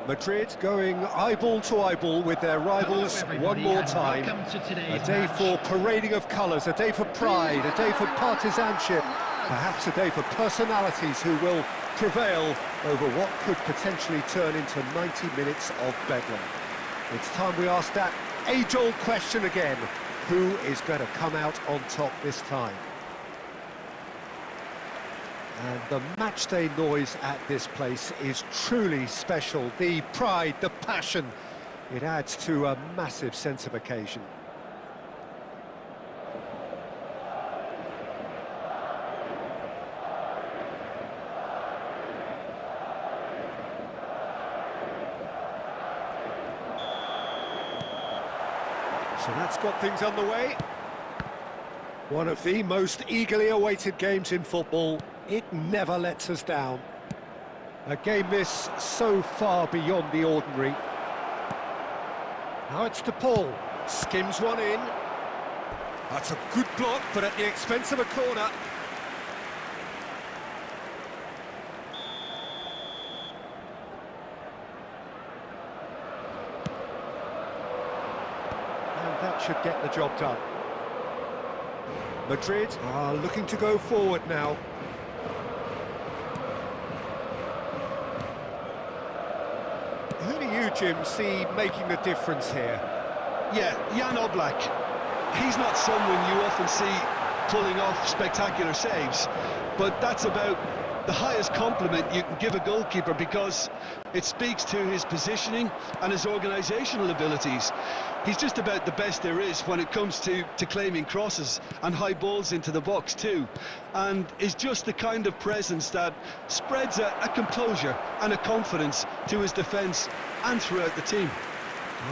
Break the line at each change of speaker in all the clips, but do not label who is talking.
Madrid going eyeball to eyeball with their rivals one more time. A day for parading of colours, a day for pride, a day for partisanship, perhaps a day for personalities who will prevail over what could potentially turn into 90 minutes of bedlam. It's time we ask that age-old question again: who is going to come out on top this time? And the matchday noise at this place is truly special. The pride, the passion, it adds to a massive sense of occasion. So that's got things underway. One of the most eagerly awaited games in football. It never lets us down. A game this so far beyond the ordinary. Now it's to Paul. Skims one in. That's a good block, but at the expense of a corner. And that should get the job done. Madrid are looking to go forward now. Who do you, Jim, see making the difference here?
Yeah, Jan Oblak. He's not someone you often see pulling off spectacular saves, but that's about the highest compliment you can give a goalkeeper, because it speaks to his positioning and his organisational abilities. He's just about the best there is when it comes to claiming crosses and high balls into the box too, and is just the kind of presence that spreads a composure and a confidence to his defence and throughout the team.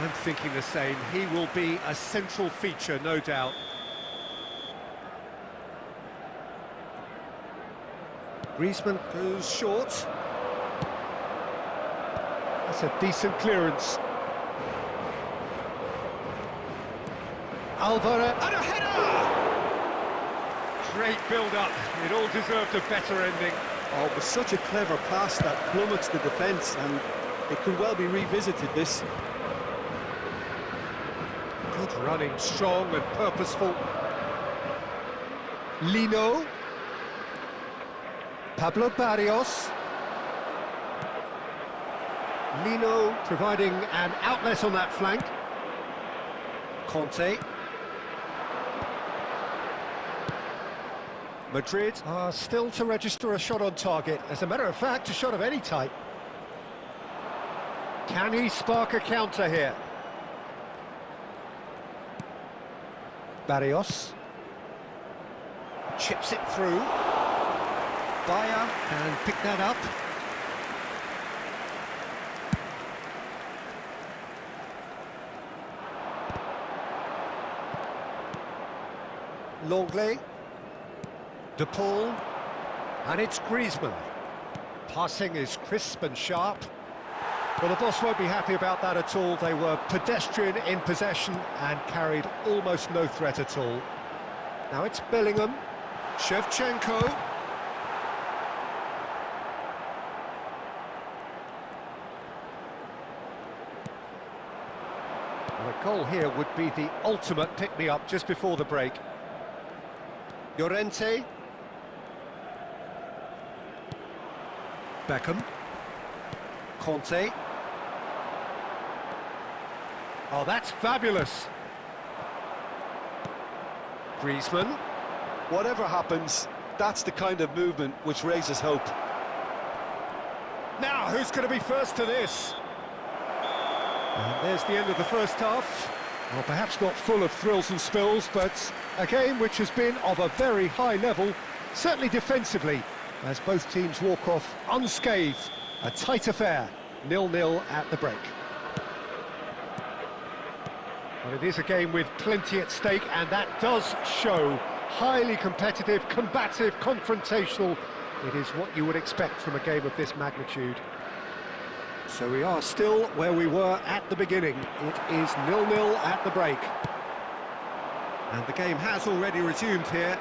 I'm thinking the same. He will be a central feature, no doubt. Griezmann goes short. That's a decent clearance. Alvaro, and a header! Great build-up. It all deserved a better ending.
Oh, it was such a clever pass that plummets the defence, and it could well be revisited, this.
Good running, strong and purposeful. Lino. Pablo Barrios. Lino providing an outlet on that flank. Conte. Madrid are still to register a shot on target. As a matter of fact, a shot of any type. Can he spark a counter here? Barrios. Chips it through. Bayer can pick that up. Longley. De Paul. And it's Griezmann. Passing is crisp and sharp. Well, the boss won't be happy about that at all. They were pedestrian in possession and carried almost no threat at all. Now it's Bellingham. Shevchenko. Well, a goal here would be the ultimate pick-me-up just before the break. Llorente. Beckham. Conte. Oh, that's fabulous. Griezmann.
Whatever happens, that's the kind of movement which raises hope.
Now, who's going to be first to this? And there's the end of the first half. Well, perhaps not full of thrills and spills, but a game which has been of a very high level, certainly defensively, as both teams walk off unscathed. A tight affair, 0-0 at the break. Well, it is a game with plenty at stake, and that does show. Highly competitive, combative, confrontational. It is what you would expect from a game of this magnitude. So we are still where we were at the beginning. It is 0-0 at the break. And the game has already resumed here.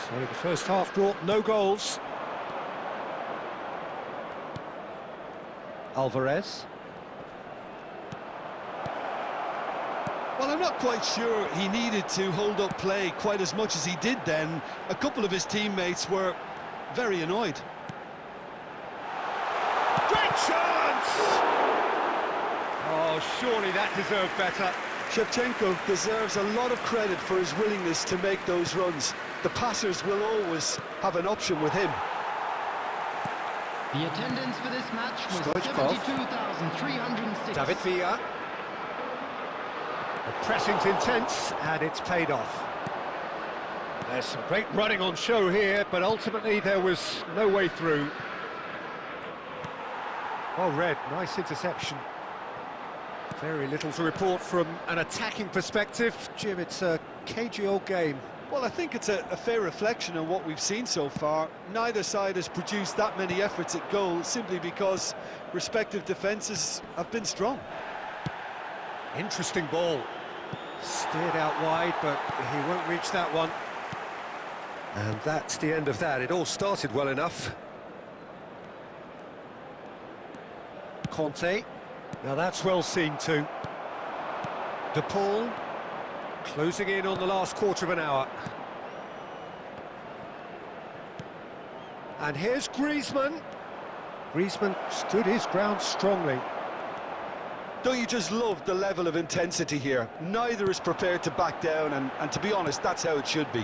So the first half brought no goals. Alvarez.
Well, I'm not quite sure he needed to hold up play quite as much as he did then. A couple of his teammates were very annoyed.
Great chance! Oh, surely that deserved better.
Shevchenko deserves a lot of credit for his willingness to make those runs. The passers will always have an option with him.
The attendance for this match was
Stoichkov.
72,306.
David Villa. The pressing's intense, and it's paid off. There's some great running on show here, but ultimately there was no way through. Well read, nice interception. Very little to report from an attacking perspective. Jim, it's a cagey old game.
Well, I think it's a fair reflection on what we've seen so far. Neither side has produced that many efforts at goal simply because respective defences have been strong.
Interesting ball. Steered out wide, but he won't reach that one. And that's the end of that. It all started well enough. Conte. Now that's well seen too. De Paul. Closing in on the last quarter of an hour. And here's Griezmann. Griezmann stood his ground strongly.
Don't you just love the level of intensity here? Neither is prepared to back down, and to be honest, that's how it should be.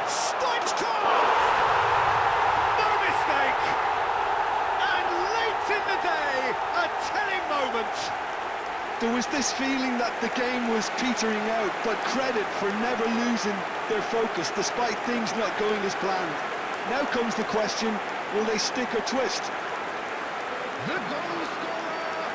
Stoichkov! No mistake! And late in the day, a telling moment.
There was this feeling that the game was petering out, but credit for never losing their focus despite things not going as planned. Now comes the question, will they stick or twist?
The goal scorer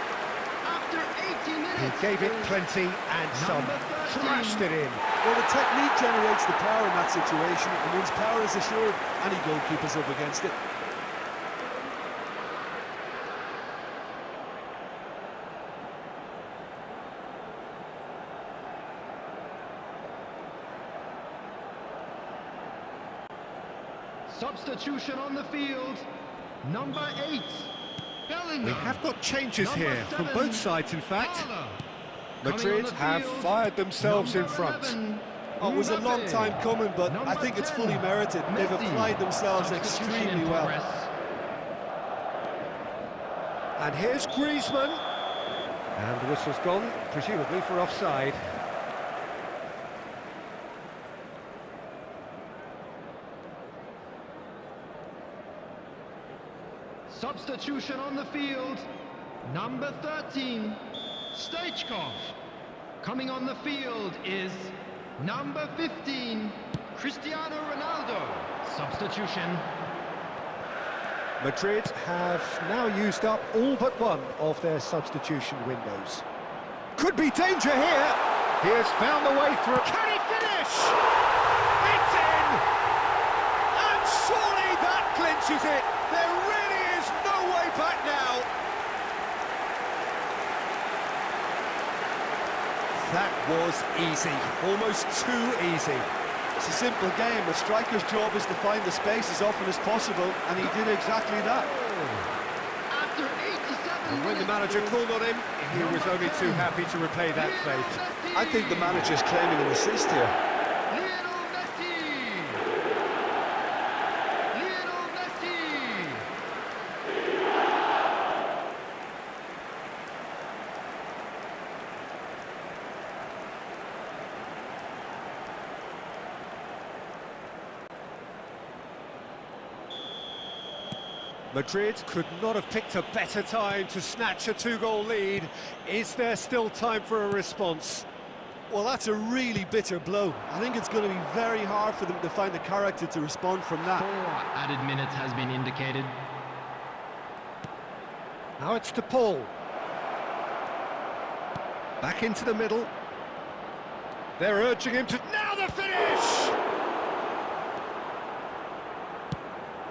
after 80 minutes.
He gave it plenty and some. Thrashed it in.
Well, the technique generates the power in that situation, and once power is assured, any goalkeeper's up against it.
Substitution on the field. Number 8. Bellingham.
We have got changes
Number
here from
7,
both sides, in fact.
Fowler.
Madrid
Coming on the
have
field,
fired themselves in
number
front.
11,
Oh, it was a long
Mbappe.
time coming, but I
Number
think it's
10,
fully merited. They've
Messi.
applied themselves
Substitution
extremely
in
well.
progress.
And here's Griezmann. And the whistle's gone, presumably for offside.
Substitution on the field. Number 13, Stoichkov. Coming on the field is number 15, Cristiano Ronaldo. Substitution.
Madrid have now used up all but one of their substitution windows. Could be danger here. He has found the way through. Can he finish? It's in! And surely that clinches it. There really is no way back now. That was easy, almost too easy.
It's a simple game. A striker's job is to find the space as often as possible, and he did exactly that.
After 87
And when the manager called on him, he was only too happy to repay that fate.
I think the manager's claiming an assist here.
Lionel Messi! Lionel Messi!
Madrid could not have picked a better time to snatch a two-goal lead. Is there still time for a response?
Well, that's a really bitter blow. I think it's going to be very hard for them to find the character to respond from that.
4 added minutes has been indicated.
Now it's to Paul. Back into the middle. They're urging him to... Now the finish!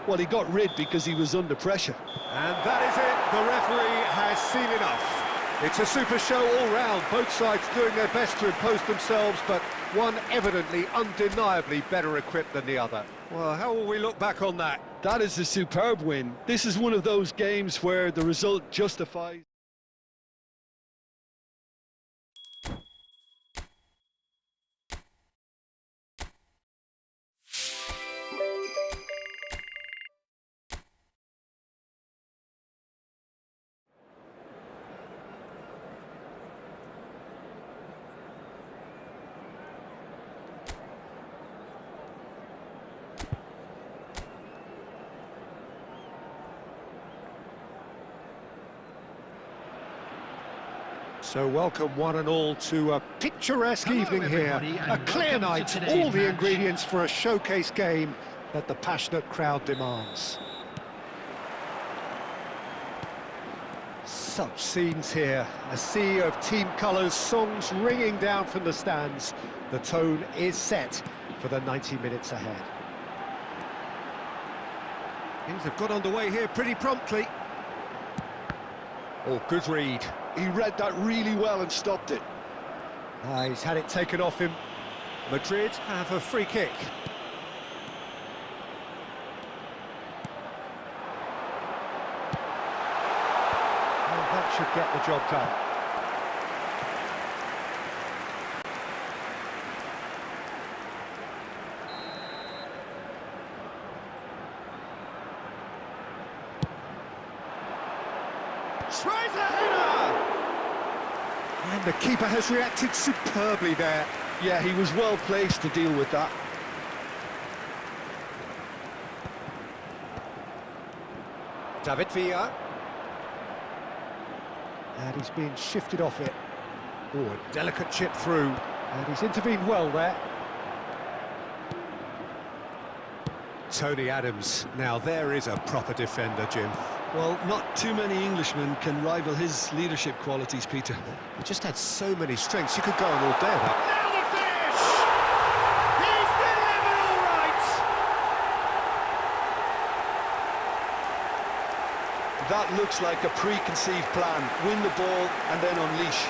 Well, he got rid because he was under pressure.
And that is it. The referee has seen enough. It's a super show all round. Both sides doing their best to impose themselves, but one evidently, undeniably better equipped than the other. Well, how will we look back on that?
That is a superb win. This is one of those games where the result justifies.
So welcome one and all to a picturesque evening here. A clear night, all the ingredients for a showcase game that the passionate crowd demands. Such scenes here, a sea of team colours, songs ringing down from the stands. The tone is set for the 90 minutes ahead. Things have got underway here pretty promptly. Oh, good read.
He read that really well and stopped it.
He's had it taken off him. Madrid have a free kick. Well, that should get the job done. Tries a header! And the keeper has reacted superbly there.
Yeah, he was well placed to deal with that.
David Villa. And he's been shifted off it. Oh, a delicate chip through. And he's intervened well there. Tony Adams. Now there is a proper defender, Jim.
Well, not too many Englishmen can rival his leadership qualities, Peter.
He just had so many strengths. You could go on all day with that. Now the finish! He's delivered all right!
That looks like a preconceived plan. Win the ball and then unleash.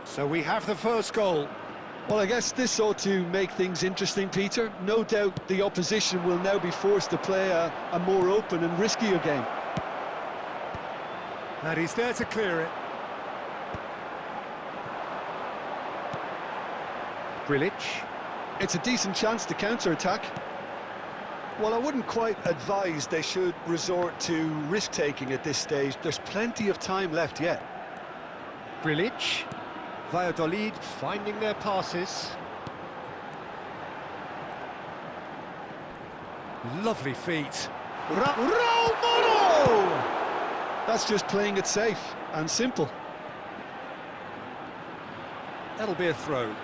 So we have the first goal.
Well, I guess this ought to make things interesting, Peter. No doubt the opposition will now be forced to play a more open and riskier game.
And he's there to clear it. Grilic.
It's a decent chance to counter-attack. Well, I wouldn't quite advise they should resort to risk-taking at this stage. There's plenty of time left yet.
Grilic. Valladolid finding their passes. Lovely feet. Raul Moro!
That's just playing it safe and simple.
That'll be a throw.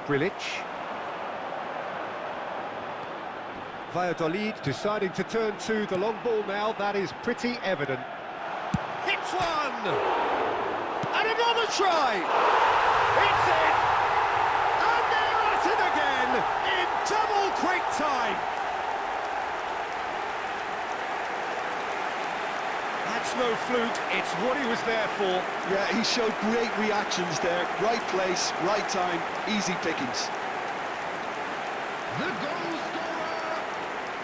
Grilic. Valladolid deciding to turn to the long ball now. That is pretty evident. Hits one! And another try! It's in! And they're at it again in double quick time! That's That's no fluke, it's what he was there for.
Yeah, he showed great reactions there. Right place, right time, easy pickings.
The goal scorer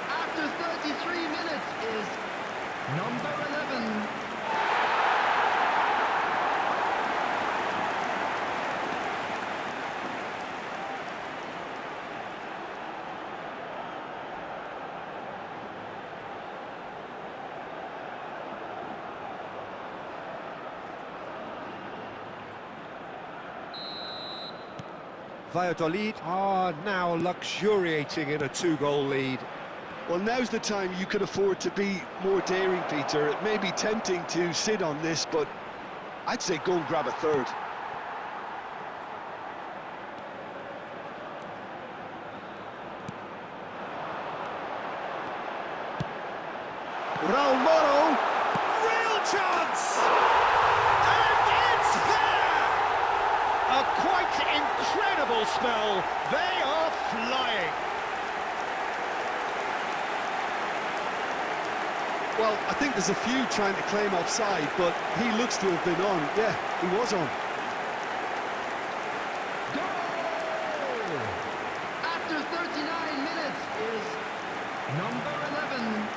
after 33 minutes is number 11.
Valladolid are now luxuriating in a two-goal lead.
Well, now's the time you could afford to be more daring, Peter. It may be tempting to sit on this, but I'd say go and grab a third.
Raul Moro, real chance! And it's there! A quite incredible spell. They are flying.
Well, I think there's a few trying to claim offside, but he looks to have been on. Yeah, he was on.
Goal! After 39 minutes is number 11.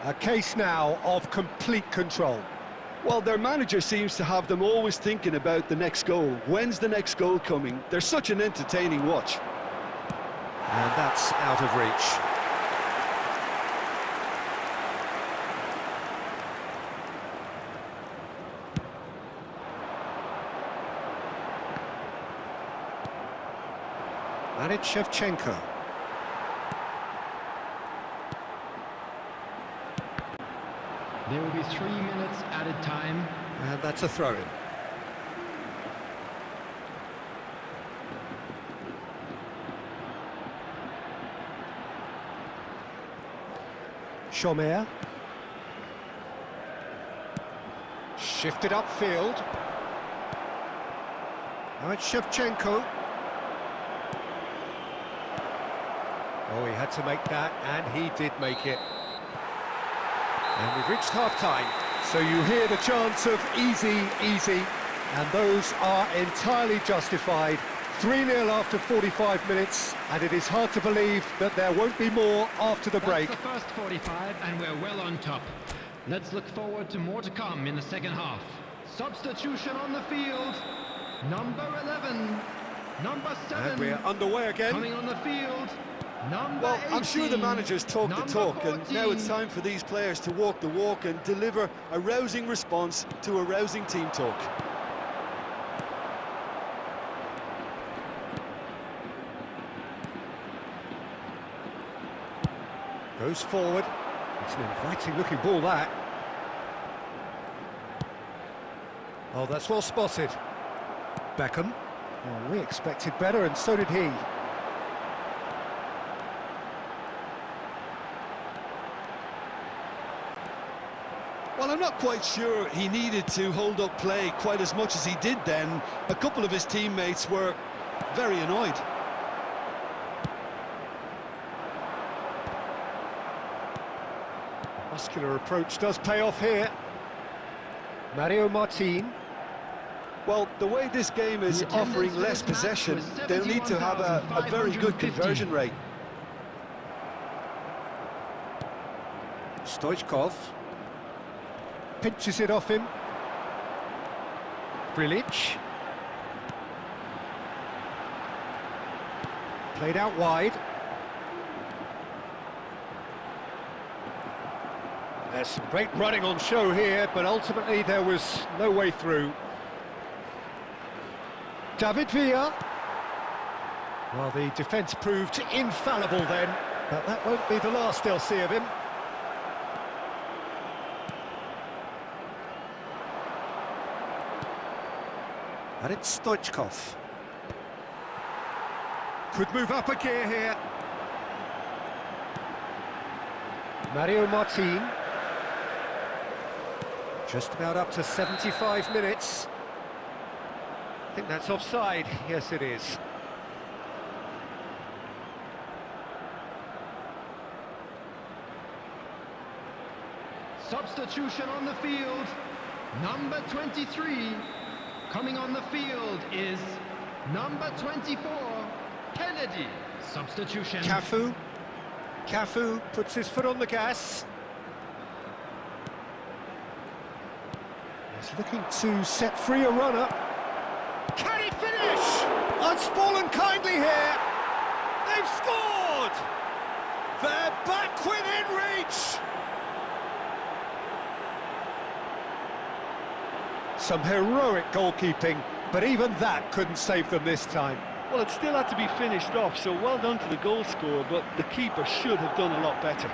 A case now of complete control.
Well, their manager seems to have them always thinking about the next goal. When's the next goal coming? They're such an entertaining watch.
And that's out of reach. And it's Shevchenko.
There will be 3 minutes added time.
And that's a throw-in. Chomer. Shifted upfield. Now it's Shevchenko. Oh, he had to make that, and he did make it. And we've reached half-time, so you hear the chants of easy, easy, and those are entirely justified. 3-0 after 45 minutes, and it is hard to believe that there won't be more after the break.
That's the first 45, and we're well on top. Let's look forward to more to come in the second half. Substitution on the field. Number 11. Number 7.
And we're underway again.
Coming on the field. Number
Well, I'm sure the
18,
managers talk the
number
talk,
14.
and now it's time for these players to walk the walk and deliver a rousing response to a rousing team talk.
Goes forward. It's an inviting-looking ball, that. Oh, that's well spotted. Beckham. Oh, we expected better, and so did he.
Well, I'm not quite sure he needed to hold up play quite as much as he did then. A couple of his teammates were very annoyed.
Muscular approach does pay off here. Mario Martin.
Well, the way this game is
The attendance
offering
for
less
this match
possession,
was
they'll need to have a very good
71,550.
conversion rate.
Stoichkov. Pinches it off him. Brilic. Played out wide. There's some great running on show here, but ultimately there was no way through. David Villa. Well, the defence proved infallible then, but that won't be the last they'll see of him. And it's Stoichkov. Could move up a gear here. Mario Martin. Just about up to 75 minutes. I think that's offside. Yes, it is.
Substitution on the field. Number 23. Coming on the field is number 24, Kennedy. Substitution.
Cafu. Cafu puts his foot on the gas. He's looking to set free a runner. Can he finish? Unspoilen kindly here. They've scored! They're back within reach! Some heroic goalkeeping, but even that couldn't save them this time.
Well, it still had to be finished off, so well done to the goal scorer, but the keeper should have done a lot better.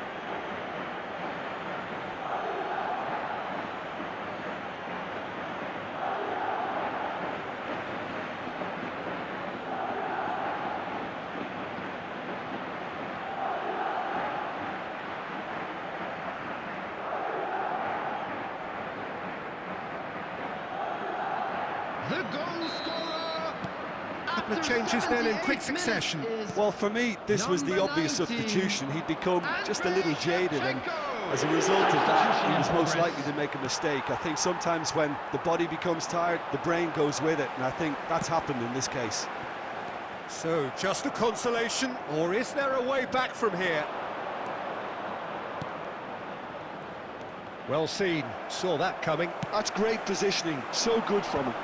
The goal scorer.
Couple of changes then in quick succession.
Well, for me, this was the obvious
19.
substitution. He'd become just a little jaded, and as a result of that, he was most likely to make a mistake. I think sometimes when the body becomes tired, the brain goes with it, and I think that's happened in this case.
So, just a consolation, or is there a way back from here? Well seen, saw that coming.
That's great positioning, so good from him.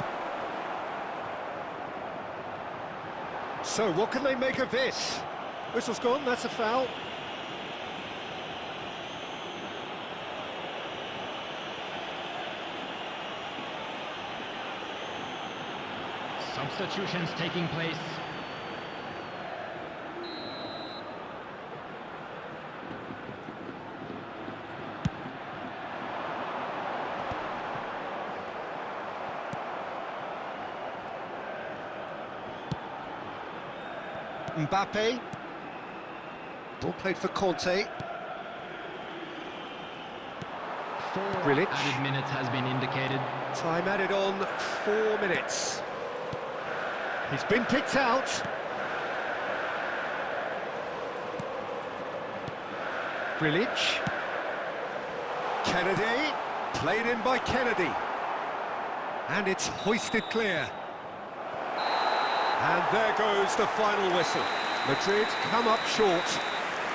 So, what can they make of this? Whistle's gone, that's a foul.
Substitutions taking place.
Mbappe. Ball played for Conte. Brilliant.
Added minutes has been indicated.
Time added on, 4 minutes. He's been picked out. Brilliant. Kennedy. Played in by Kennedy. And it's hoisted clear. And there goes the final whistle. Madrid come up short.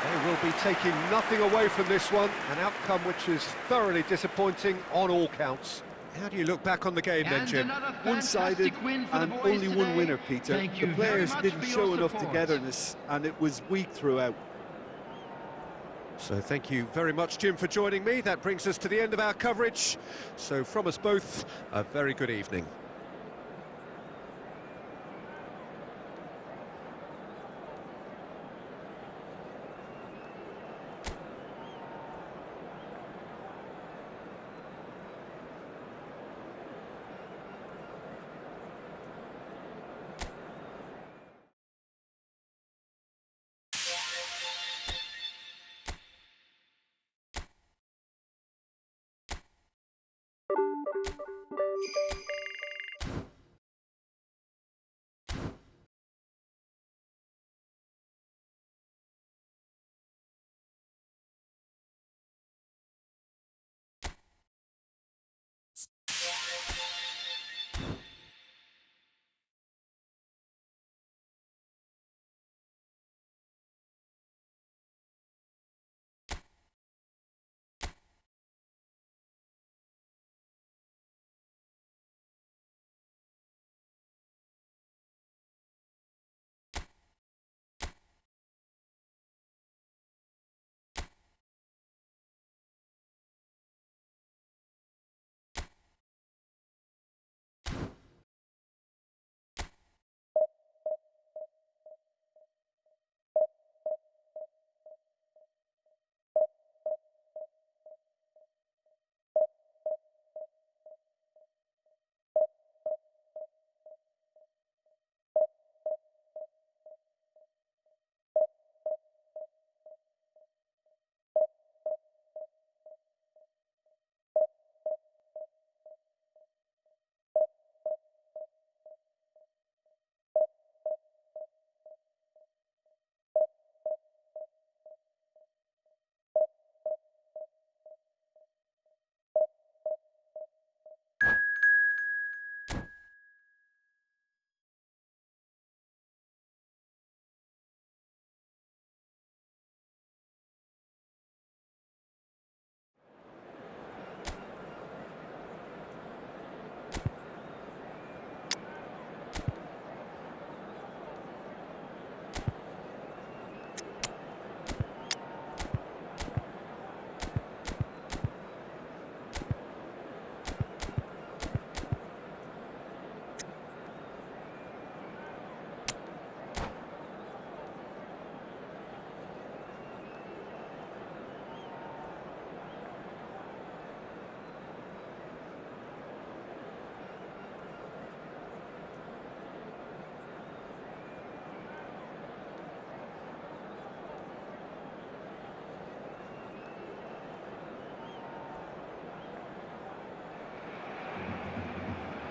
They will be taking nothing away from this one, an outcome which is thoroughly disappointing on all counts. How do you look back on the game then, Jim?
One-sided and only one winner, Peter.
Thank
The
you
players
very much
didn't
for
show
your
enough
support.
togetherness, and it was weak throughout.
So thank you very much, Jim, for joining me. That brings us to the end of our coverage. So from us both, a very good evening.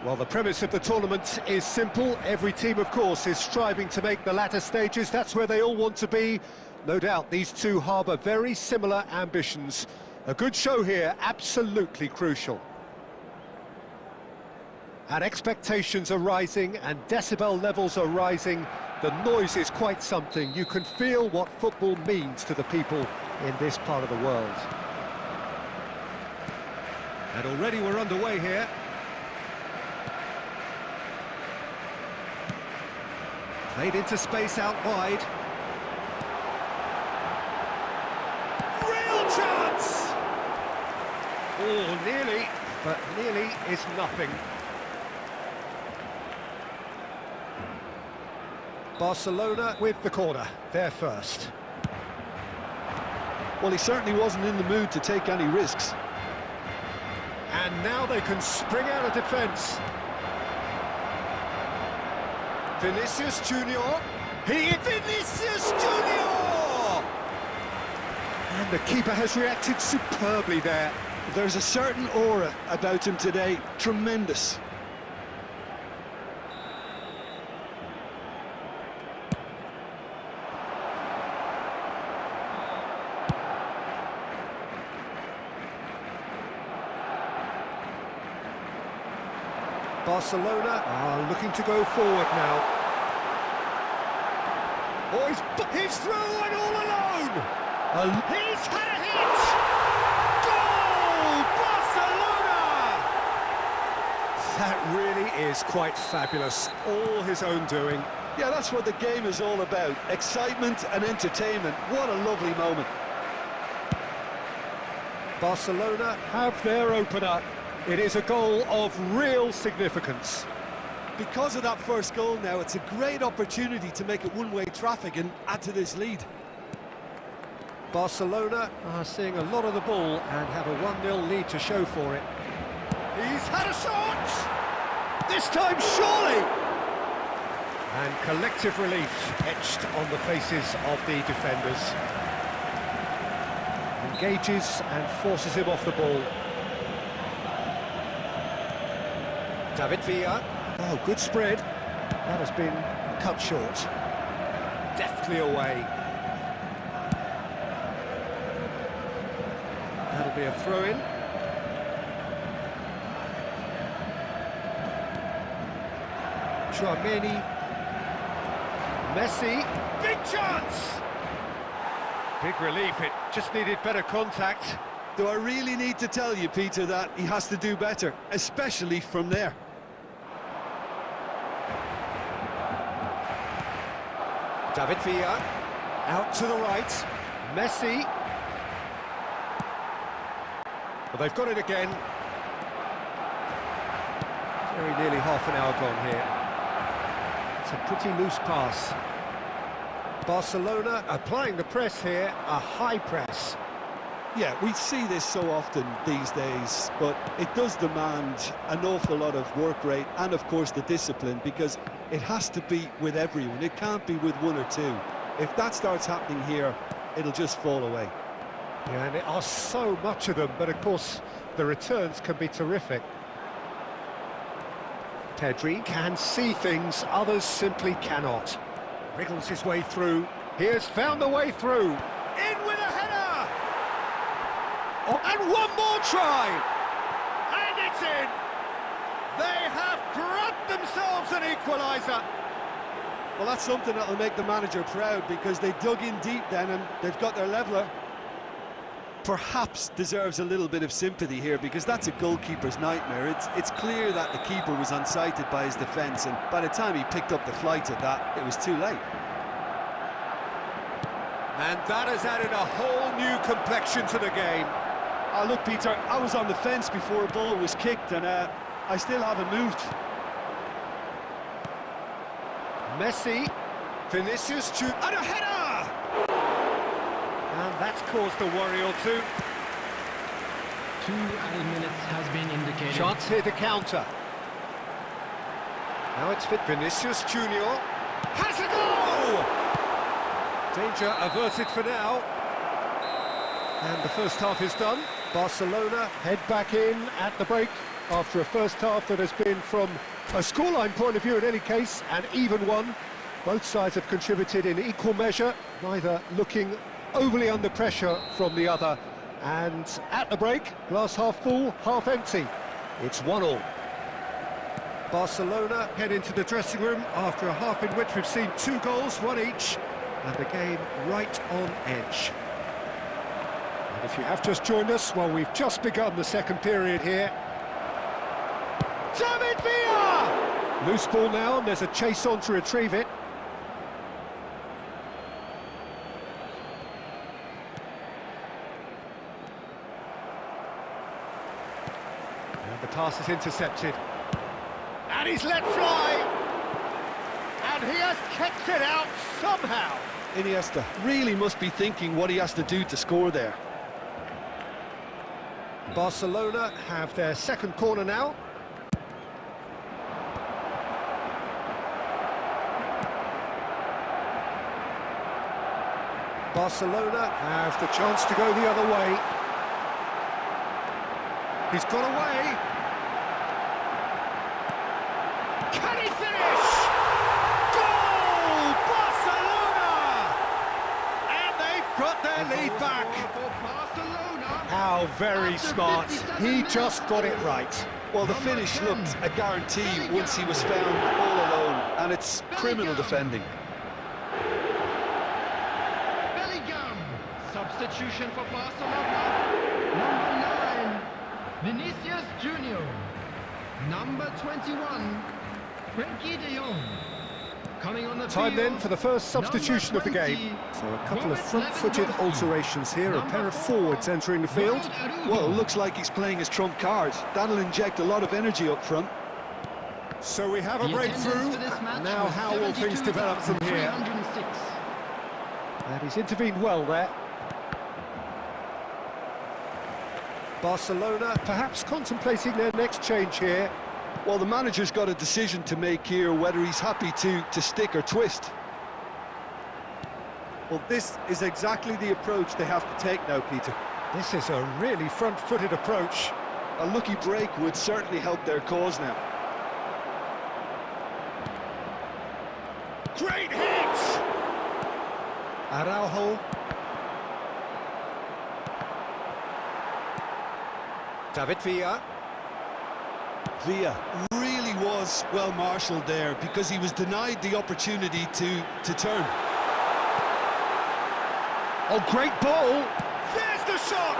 Well, the premise of the tournament is simple. Every team, of course, is striving to make the latter stages. That's where they all want to be. No doubt these two harbour very similar ambitions. A good show here, absolutely crucial. And expectations are rising and decibel levels are rising. The noise is quite something. You can feel what football means to the people in this part of the world. And already we're underway here. Played into space out wide. Real chance! Oh, nearly, but nearly is nothing. Barcelona with the corner, they're first.
Well, he certainly wasn't in the mood to take any risks.
And now they can spring out of defence. Vinicius Junior. Vinicius Junior! And the keeper has reacted superbly there.
There's a certain aura about him today. Tremendous.
Barcelona are looking to go forward now. Oh, he's through and all alone! He's had a hit! Goal! Barcelona! That really is quite fabulous. All his own doing.
Yeah, that's what the game is all about. Excitement and entertainment. What a lovely moment.
Barcelona have their opener. It is a goal of real significance.
Because of that first goal now, it's a great opportunity to make it one-way traffic and add to this lead.
Barcelona are seeing a lot of the ball and have a 1-0 lead to show for it. He's had a shot! This time, surely! And collective relief etched on the faces of the defenders. Engages and forces him off the ball. David Villa. Oh, good spread. That has been cut short. Deftly away. That'll be a throw-in. Chouameni. Messi. Big chance! Big relief, it just needed better contact.
Do I really need to tell you, Peter, that he has to do better, especially from there?
David Villa, out to the right, Messi. Well, they've got it again. Very nearly half an hour gone here. It's a pretty loose pass. Barcelona applying the press here, a high press.
Yeah, we see this so often these days, but it does demand an awful lot of work rate and, of course, the discipline, because it has to be with everyone. It can't be with one or two. If that starts happening here, it'll just fall away.
Yeah, and there are so much of them, but of course, the returns can be terrific. Pedri can see things others simply cannot. Wriggles his way through. He has found the way through. In with a header! Oh, and one more try! And it's in! They have grabbed themselves an equaliser!
Well, that's something that'll make the manager proud, because they dug in deep then and they've got their leveller. Perhaps deserves a little bit of sympathy here, because that's a goalkeeper's nightmare. It's clear that the keeper was unsighted by his defence, and by the time he picked up the flight of that, it was too late.
And that has added a whole new complexion to the game.
Oh, look, Peter, I was on the fence before a ball was kicked, and I still haven't moved.
Messi, Vinicius Junior, and a header! And that's caused a worry or two.
2 added minutes has been indicated.
Chance here to counter. Now it's fit. Vinicius Junior has a goal! Danger averted for now. And the first half is done. Barcelona head back in at the break. after a first half that has been, from a scoreline point of view in any case, an even one. Both sides have contributed in equal measure, neither looking overly under pressure from the other. And at the break, glass half full, half empty. It's 1-1. Barcelona head into the dressing room after a half in which we've seen 2 goals, one each, and the game right on edge. And if you have just joined us, well, we've just begun the second period here. David Villa! Loose ball now, and there's a chase on to retrieve it. And the pass is intercepted. And he's let fly! And he has kept it out somehow!
Iniesta really must be thinking what he has to do to score there.
Barcelona have their second corner now. Barcelona have the chance to go the other way. He's got away. Can he finish? Goal! Barcelona! And they've got their lead back. How very smart. He just got it right.
Well, the finish looked a guarantee once he was found all alone, and it's criminal defending.
Substitution for Barcelona. Number 9, Vinicius Junior. Number 21, Frankie de Jong. Coming on the
Time
field,
then for the first substitution of the game. So a couple of front-footed alterations here, a pair of forwards entering the field.
Well, it looks like he's playing his trump card. That'll inject a lot of energy up front.
So we have a breakthrough. Now how will things develop from here? And he's intervened well there. Barcelona perhaps contemplating their next change here.
Well, the manager's got a decision to make here, whether he's happy to stick or twist.
Well, this is exactly the approach they have to take now, Peter.
This is a really front-footed approach.
A lucky break would certainly help their cause now.
Great hit! Araujo. David Villa.
Villa really was well marshalled there because he was denied the opportunity to turn.
Oh, great ball! There's the shot!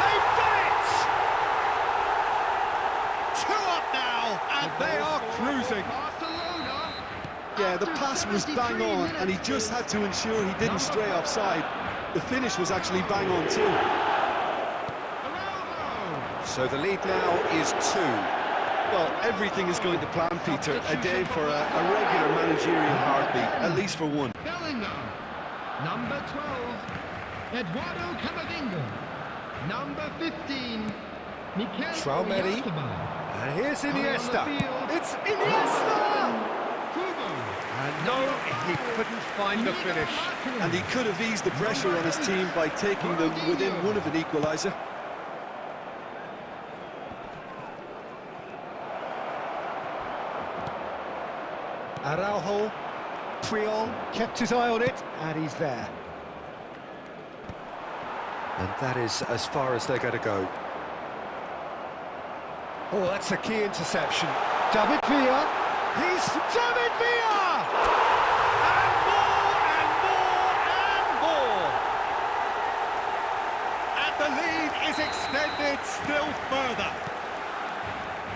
They've done it! 2 up now, and they are cruising.
Yeah, the pass was bang on, and he just had to ensure he didn't stray offside. The finish was actually bang on too.
So the lead now is 2.
Well, everything is going to plan, Peter. A day for a regular managerial heartbeat, at least for one.
Bellingham. Number 12, Eduardo Camavinga. Number 15, Mikel
Traumeri.
Oyarzabal.
And here's Iniesta. It's Iniesta! And no, he couldn't find the finish.
And he could have eased the pressure on his team by taking them within one of an equaliser.
Araujo, Puyol kept his eye on it, and he's there. And that is as far as they're going to go. Oh, that's a key interception. David Villa, he's David Villa! And more, and more, and more! And the lead is extended still further.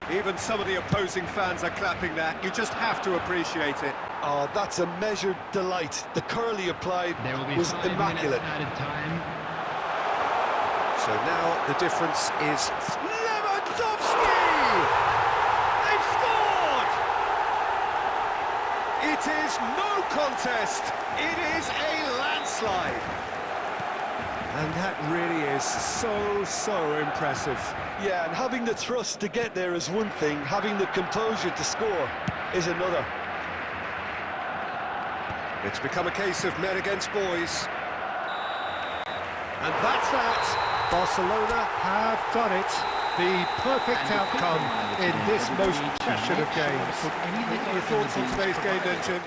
Even some of the opposing fans are clapping that. You just have to appreciate it.
Oh, that's a measured delight. The curl he applied was immaculate.
Added time.
So now the difference is Lewandowski! They've scored! It is no contest. It is a landslide. And that really is so impressive.
Yeah, and having the thrust to get there is one thing, having the composure to score is another.
It's become a case of men against boys. And that's that. Barcelona have done it. The perfect outcome in this most passionate game. Your thoughts on today's game then, Jim?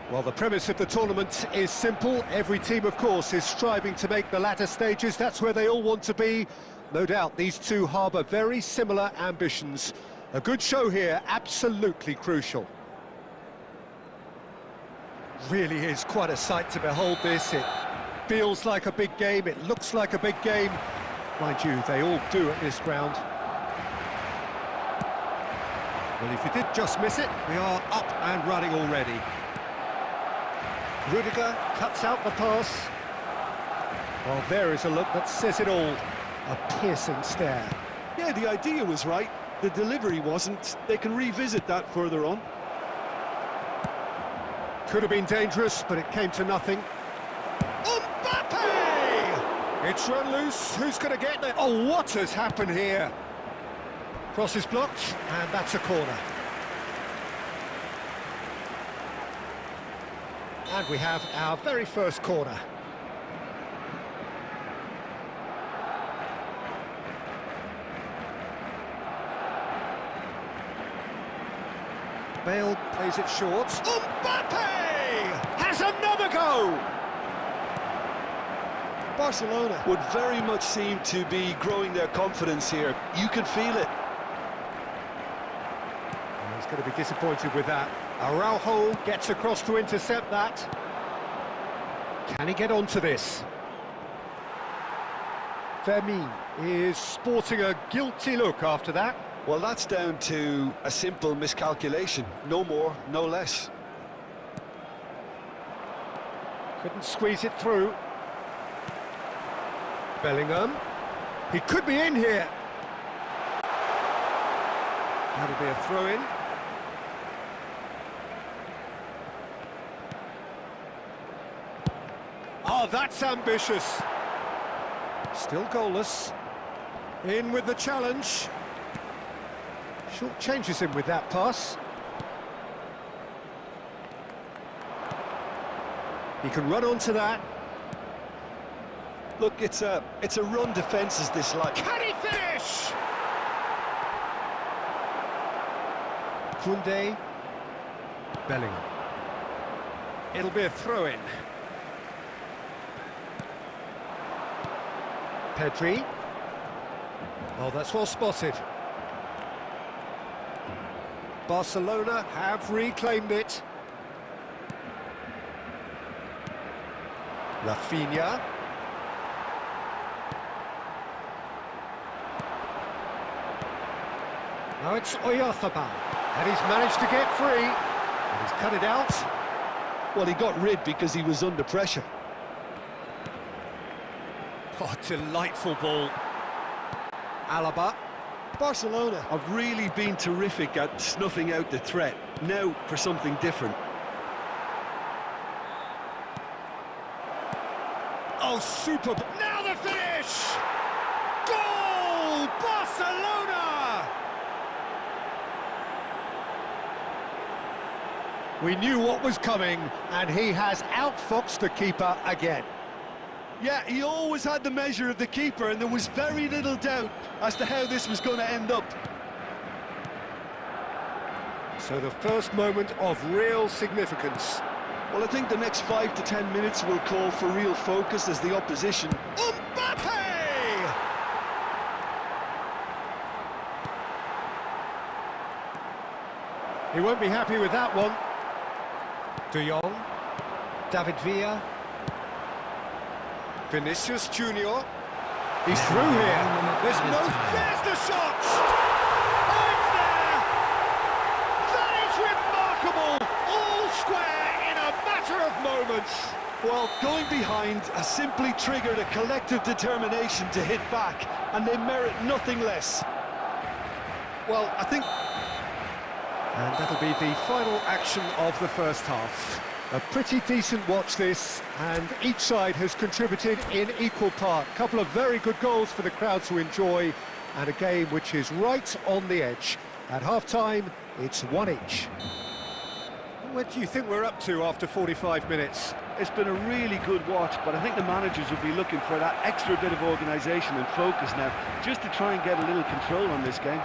Well, the premise of the tournament is simple. Every team, of course, is striving to make the latter stages. That's where they all want to be. No doubt these two harbour very similar ambitions. A good show here, absolutely crucial. Really is quite a sight to behold this. It feels like a big game, it looks like a big game. Mind you, they all do at this ground. Well, if you did just miss it, we are up and running already. Rudiger cuts out the pass. Well, there is a look that says it all. A piercing stare.
Yeah, the idea was right. The delivery wasn't. They can revisit that further on.
Could have been dangerous, but it came to nothing. Mbappe! It's run loose. Who's going to get there? Oh, what has happened here? Cross is blocked, and that's a corner. And we have our very first corner. Bale plays it short. Mbappe has another go!
Barcelona would very much seem to be growing their confidence here. You can feel it.
He's going to be disappointed with that. Araujo gets across to intercept that. Can he get onto this? Fermin is sporting a guilty look after that.
Well, that's down to a simple miscalculation. No more, no less.
Couldn't squeeze it through. Bellingham. He could be in here. That'll be a throw-in. Oh, that's ambitious. Still goalless. In with the challenge. Short changes him with that pass. He can run onto that.
Look, it's a run defence is this like.
Can he finish? Koundé. Bellingham. It'll be a throw-in. Pedri. Oh, that's well spotted. Barcelona have reclaimed it. Rafinha. Now it's Oyarzabal, and he's managed to get free. And he's cut it out.
Well, he got rid because he was under pressure.
Oh, delightful ball. Alaba.
Barcelona have really been terrific at snuffing out the threat. Now for something different.
Oh, super. Now the finish! Goal! Barcelona! We knew what was coming, and he has outfoxed the keeper again.
Yeah, he always had the measure of the keeper, and there was very little doubt as to how this was going to end up.
So the first moment of real significance.
Well, I think the next 5 to 10 minutes will call for real focus as the opposition.
Mbappe! He won't be happy with that one. De Jong. David Villa. Vinicius Junior. He's through here. There's the shot! Oh, it's there! That is remarkable! All square in a matter of moments.
Well, going behind has simply triggered a collective determination to hit back, and they merit nothing less.
Well, I think... And that'll be the final action of the first half. A pretty decent watch this, and each side has contributed in equal part. A couple of very good goals for the crowd to enjoy, and a game which is right on the edge. At half-time, it's 1 each. What do you think we're up to after 45 minutes?
It's been a really good watch, but I think the managers will be looking for that extra bit of organisation and focus now, just to try and get a little control on this game.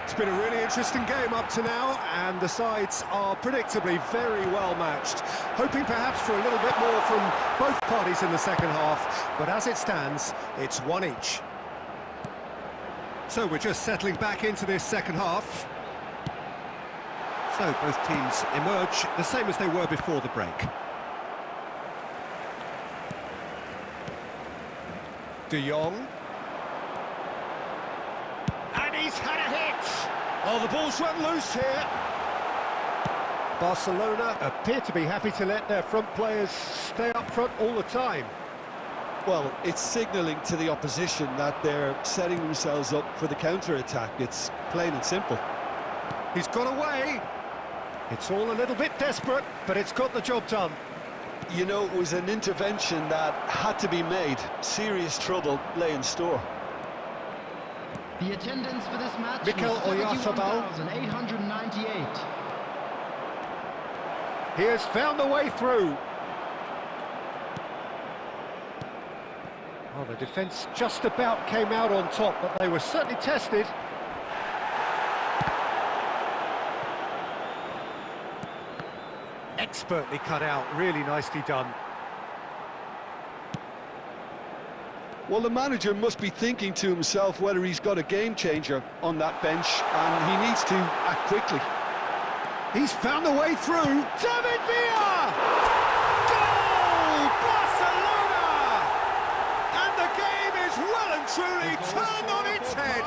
It's been a really interesting game up to now, and the sides are predictably very well matched. Hoping perhaps for a little bit more from both parties in the second half, but as it stands, it's 1 each. So we're just settling back into this second half. So both teams emerge the same as they were before the break. De Jong. And he's had a hit! Oh, the ball's run loose here. Barcelona appear to be happy to let their front players stay up front all the time.
Well, it's signalling to the opposition that they're setting themselves up for the counter-attack. It's plain and simple.
He's got away. It's all a little bit desperate, but it's got the job done.
You know, it was an intervention that had to be made. Serious trouble lay in store.
The attendance for this match
Mikel
was
Oyarzabal.
71,898.
He has found a way through. Well, the defence just about came out on top, but they were certainly tested. expertly cut out, really nicely done.
Well, the manager must be thinking to himself whether he's got a game changer on that bench, and he needs to act quickly.
He's found a way through. David Villa! Goal! Barcelona! And the game is well and truly turned on its head.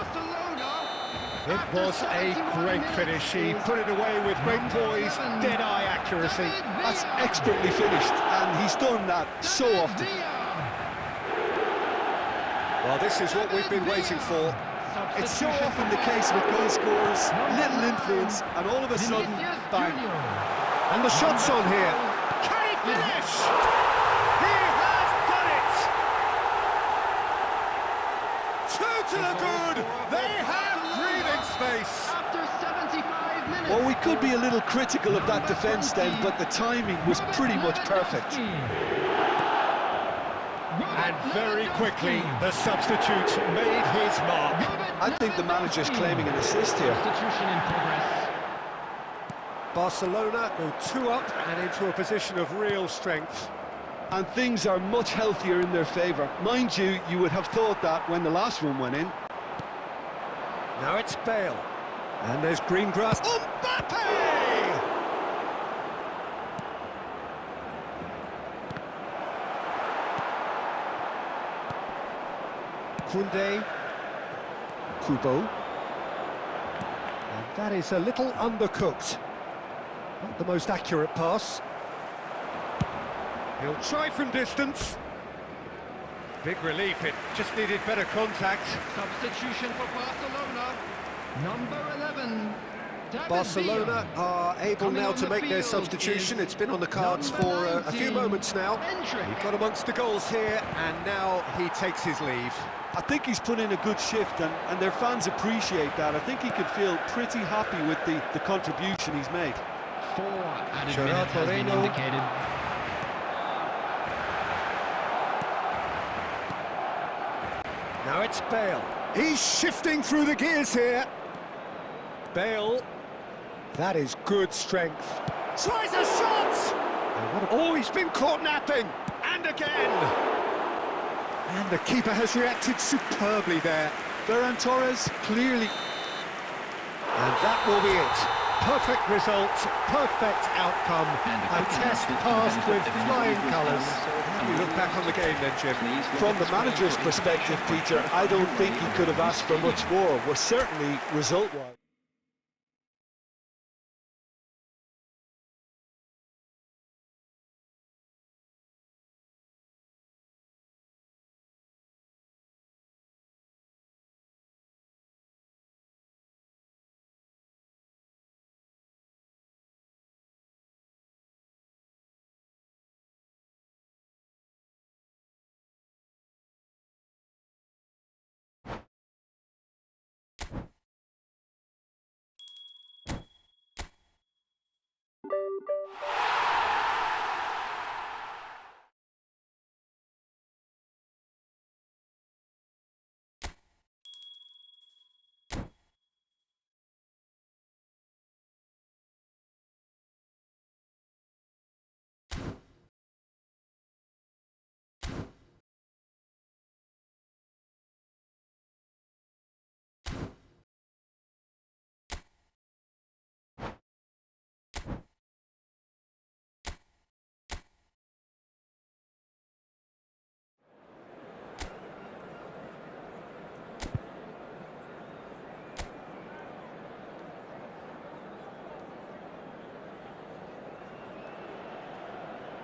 It was a great finish. He put it away with great poise, dead-eye accuracy.
That's expertly finished, and he's done that so often.
Well, this is what we've been waiting for.
It's so often the case with goal scorers, little influence, and all of a sudden, bang.
And the shot's on here. Can he finish? He has done it! Two to the good. They have breathing space.
After 75 minutes.
Well, we could be a little critical of that defence then, but the timing was pretty much perfect.
And very quickly, the substitute made his mark.
I think the manager's claiming an assist here.
Substitution in progress.
Barcelona go 2 up and into a position of real strength.
And things are much healthier in their favour. Mind you, you would have thought that when the last one went in.
Now it's Bale. And there's green grass. Mbappe! Koundé, Kubo, and that is a little undercooked. Not the most accurate pass. He'll try from distance. Big relief, it just needed better contact.
Substitution for Barcelona. Number 11. David
Barcelona
Villa.
are able
Coming
now
on
to
the
make their
field
substitution.
is
It's been on the cards
number
for a few
19,
moments now.
Hendrick.
He got amongst the goals here, and now he takes his leave.
I think he's put in a good shift, and their fans appreciate that. I think he could feel pretty happy with the contribution he's made.
4 added
Gerard
minutes has been
Moreno.
indicated.
Now it's Bale. He's shifting through the gears here. Bale. That is good strength. Tries a shot! Oh, he's been caught napping. And again. And the keeper has reacted superbly there.
Ferran Torres, clearly.
And that will be it. Perfect result, perfect outcome. A test passed with flying colours. How do you look back on the game then, Jim?
From the manager's perspective, Peter, I don't think he could have asked for much more. Well, certainly result-wise.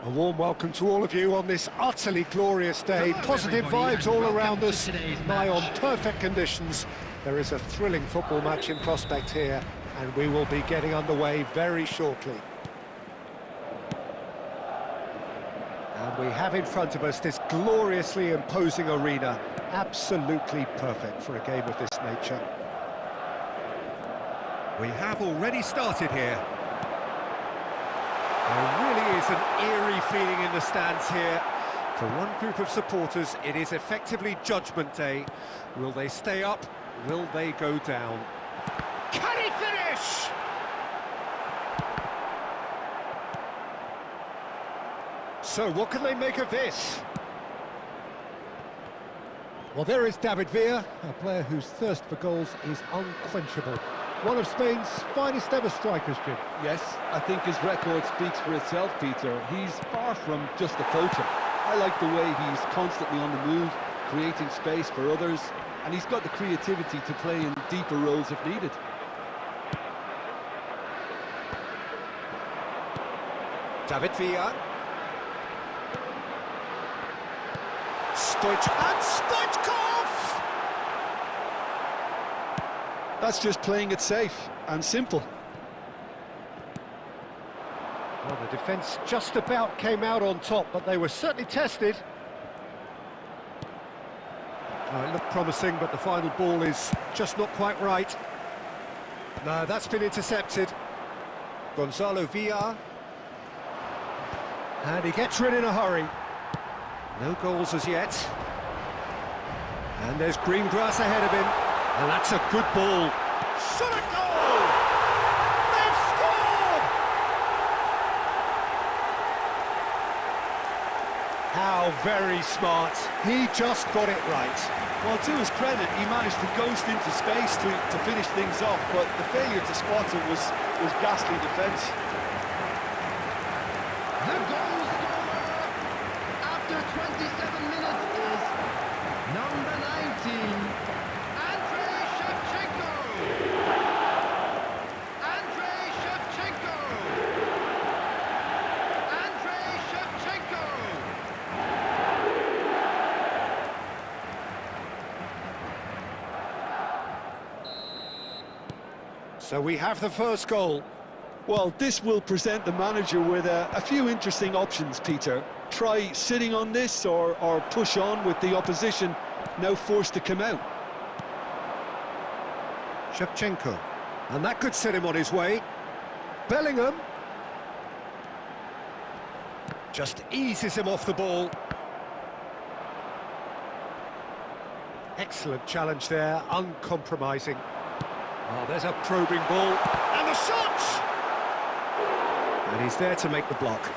A warm welcome to all of you on this utterly glorious day.
Hello,
Positive
everybody,
vibes
and
all
welcome
around
to
us.
today's
Nigh on
match.
perfect conditions. There is a thrilling football match in prospect here, and we will be getting underway very shortly. And we have in front of us this gloriously imposing arena. Absolutely perfect for a game of this nature. We have already started here. There really is an eerie feeling in the stands here. For one group of supporters, it is effectively judgment day. Will they stay up? Will they go down? Can he finish? So what can they make of this? Well, there is David Villa, a player whose thirst for goals is unquenchable. One of Spain's finest ever strikers, Jim.
Yes, I think his record speaks for itself, Peter. He's far from just a poacher. I like the way he's constantly on the move, creating space for others, and he's got the creativity to play in deeper roles if needed.
David Villa. Stoichkov!
That's just playing it safe and simple.
Well, the defence just about came out on top, but they were certainly tested. It looked promising, but the final ball is just not quite right. No, that's been intercepted. Gonzalo Villa. And he gets rid in a hurry. No goals as yet. And there's green grass ahead of him. And that's a good ball. Shot a goal! They've scored! How very smart. He just got it right.
Well, to his credit, he managed to ghost into space to finish things off, but the failure to spot it was ghastly defence.
The goal scorer after 27 minutes is number 19, Andrei Shevchenko. Andrei Shevchenko. Andrei Shevchenko.
So we have the first goal.
Well, this will present the manager with a few interesting options, Peter. Try sitting on this or push on with the opposition now forced to come out.
Shevchenko. And that could set him on his way. Bellingham. Just eases him off the ball. Excellent challenge there, uncompromising. Oh, there's a probing ball. And the shot! And he's there to make the block.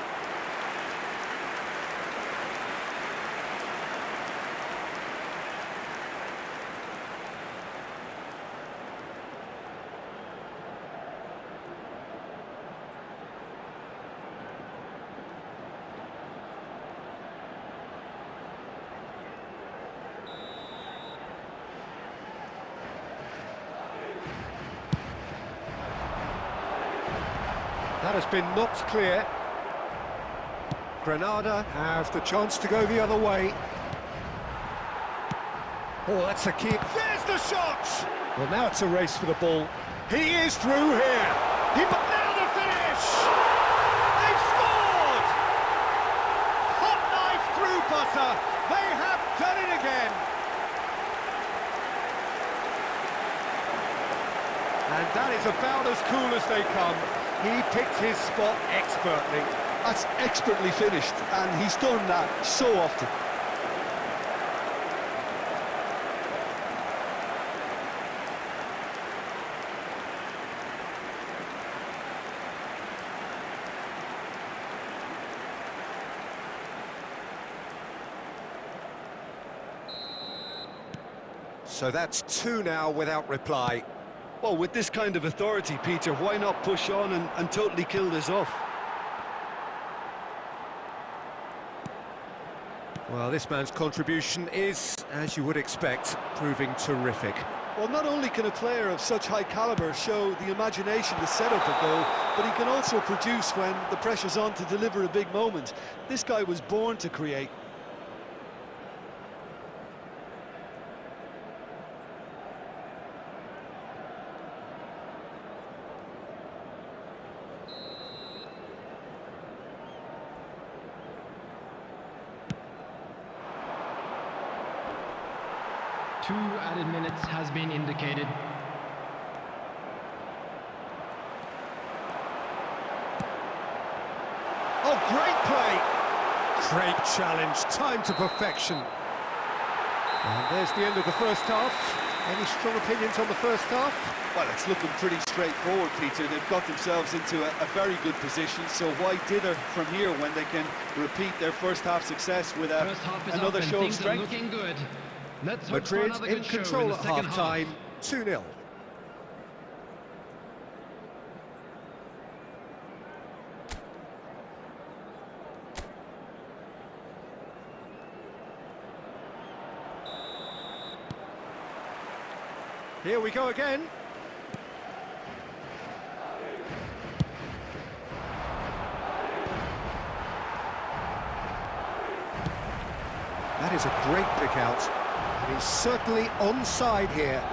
That has been knocked clear. Granada have the chance to go the other way. Oh, that's a key. There's the shot! Well, now it's a race for the ball. He is through here. Now the finish! They've scored! Hot knife through butter. They have done it again. And that is about as cool as they come. He picked his spot expertly.
That's expertly finished, and he's done that so often.
So that's two now without reply.
Well, with this kind of authority, Peter, why not push on and totally kill this off?
Well, this man's contribution is, as you would expect, proving terrific.
Well, not only can a player of such high calibre show the imagination to set up a goal, but he can also produce when the pressure's on to deliver a big moment. This guy was born to create.
Two added minutes has been indicated.
Oh, great play! Great challenge, time to perfection. And there's the end of the first half. Any strong opinions on the first half?
Well, it's looking pretty straightforward, Peter. They've got themselves into a very good position, so why dither from here when they can repeat their first half success with
First half is
another
up and
show of
things are
strength?
looking good. Let's hope for
Madrid
another
in
good show
control
in the
at
second half.
half-time, 2-0. Here we go again. That is a great pick out, and he's certainly onside here.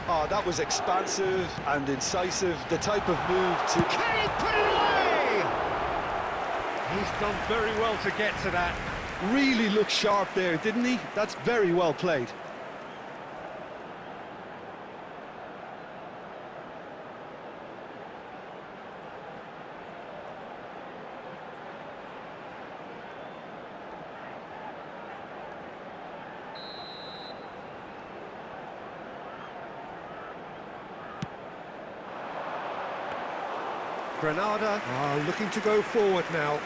Oh, that was expansive and incisive, the type of move to...
Can he put it away? He's done very well to get to that.
Really looked sharp there, didn't he? That's very well played.
Granada are looking to go forward now.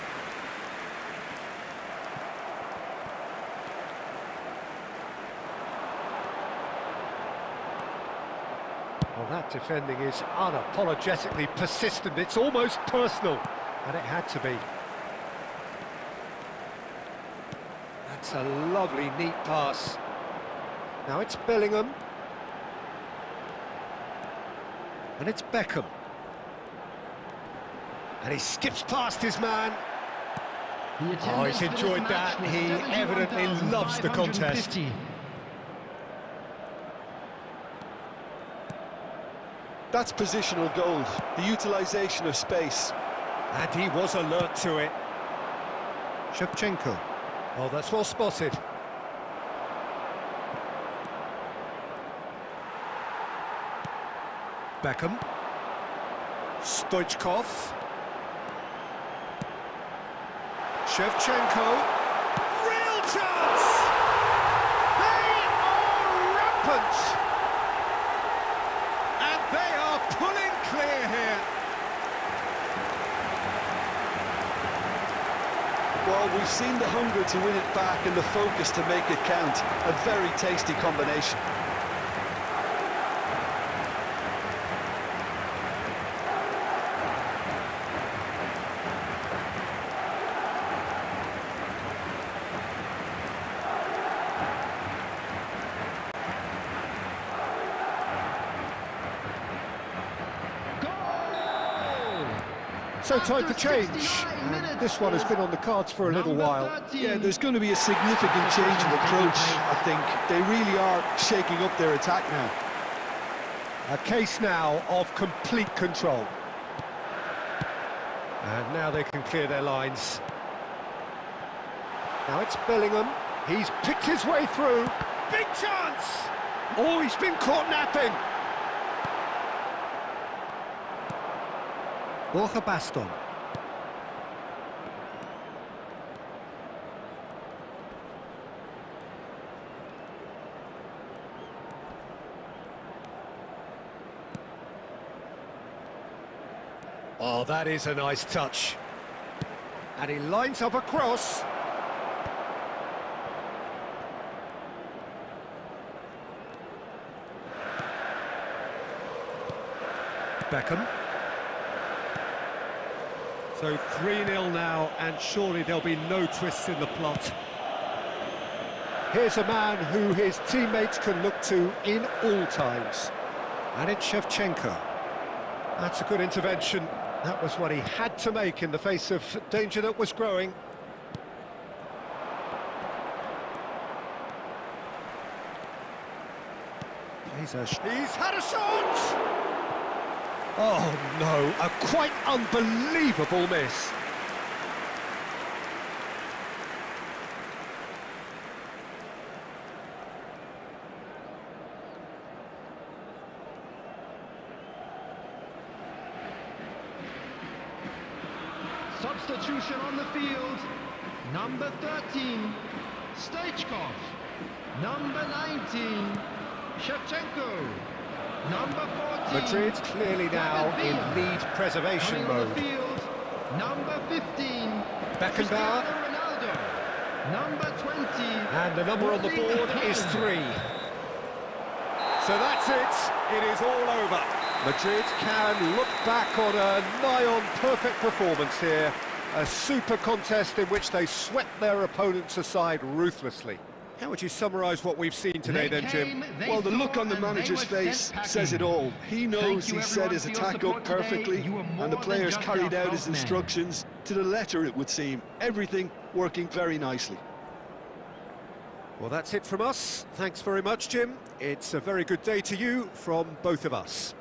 Well, that defending is unapologetically persistent. It's almost personal, and it had to be. That's a lovely, neat pass. Now it's Bellingham. And it's Beckham. And he skips past his man. Oh, he's enjoyed that. He evidently loves the contest.
That's positional gold, the utilisation of space.
And he was alert to it. Shevchenko. Oh, that's well spotted. Beckham. Stoichkov. Shevchenko. Real chance! They are rampant! And they are pulling clear here.
Well, we've seen the hunger to win it back and the focus to make it count. A very tasty combination.
So time for change. And this one has been on the cards for a little while.
Yeah, there's going to be a significant change of approach, I think. They really are shaking up their attack now.
A case now of complete control. And now they can clear their lines. Now it's Bellingham. He's picked his way through. Big chance! Oh, he's been caught napping. Borja Baston. Oh, that is a nice touch. And he lines up a cross. Beckham. So 3-0 now, and surely there'll be no twists in the plot. Here's a man who his teammates can look to in all times. And it's Shevchenko. That's a good intervention. That was what he had to make in the face of danger that was growing. He's had a shot! Oh no, a quite unbelievable miss.
Substitution on the field. Number 13, Stoichkov. Number 19, Shevchenko. Number 14.
Madrid clearly now in lead preservation
Coming on
mode.
the field, number 15,
Beckenbauer.
Cristiano Ronaldo. Number 20.
And the number on the board is 3. So that's it. It is all over. Madrid can look back on a nigh-on perfect performance here. A super contest in which they swept their opponents aside ruthlessly. How would you summarise what we've seen today then, Jim?
Well, the look on the manager's face says it all. He knows he set his attack up perfectly, and the players carried out his instructions to the letter, it would seem. Everything working very nicely.
Well, that's it from us. Thanks very much, Jim. It's a very good day to you from both of us.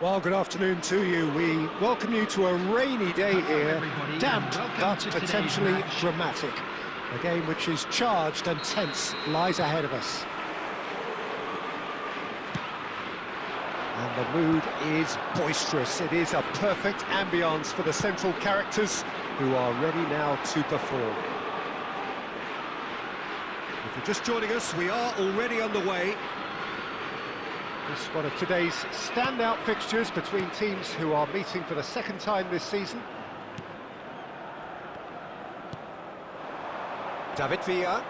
Well, good afternoon to you. We welcome you to a rainy day here, damp but potentially dramatic. A game which is charged and tense lies ahead of us. And the mood is boisterous. It is a perfect ambience for the central characters who are ready now to perform. If you're just joining us, we are already underway. This is one of today's standout fixtures between teams who are meeting for the second time this season. David Villa.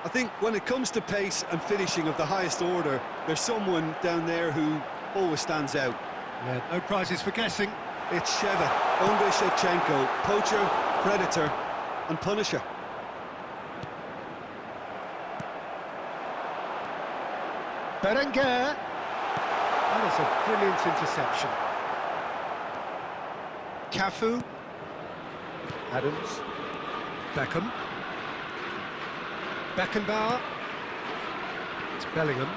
I think when it comes to pace and finishing of the highest order, there's someone down there who always stands out.
Yeah, no prizes for guessing.
It's Andrei Shevchenko, poacher, predator and punisher.
Berenguer. That is a brilliant interception. Cafu. Adams. Beckham. Beckenbauer. It's Bellingham.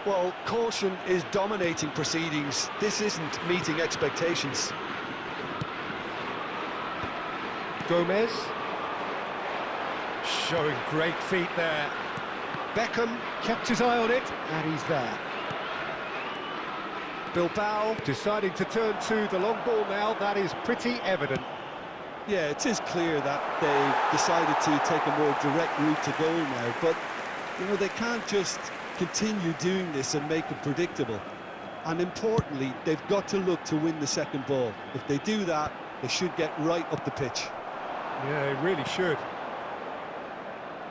Well, caution is dominating proceedings. This isn't meeting expectations.
Gomez. Showing great feet there. Beckham kept his eye on it, and he's there. Bilbao deciding to turn to the long ball now. That is pretty evident.
Yeah, it is clear that they've decided to take a more direct route to goal now, but, you know, they can't just continue doing this and make it predictable. And importantly, they've got to look to win the second ball. If they do that, they should get right up the pitch.
Yeah, they really should.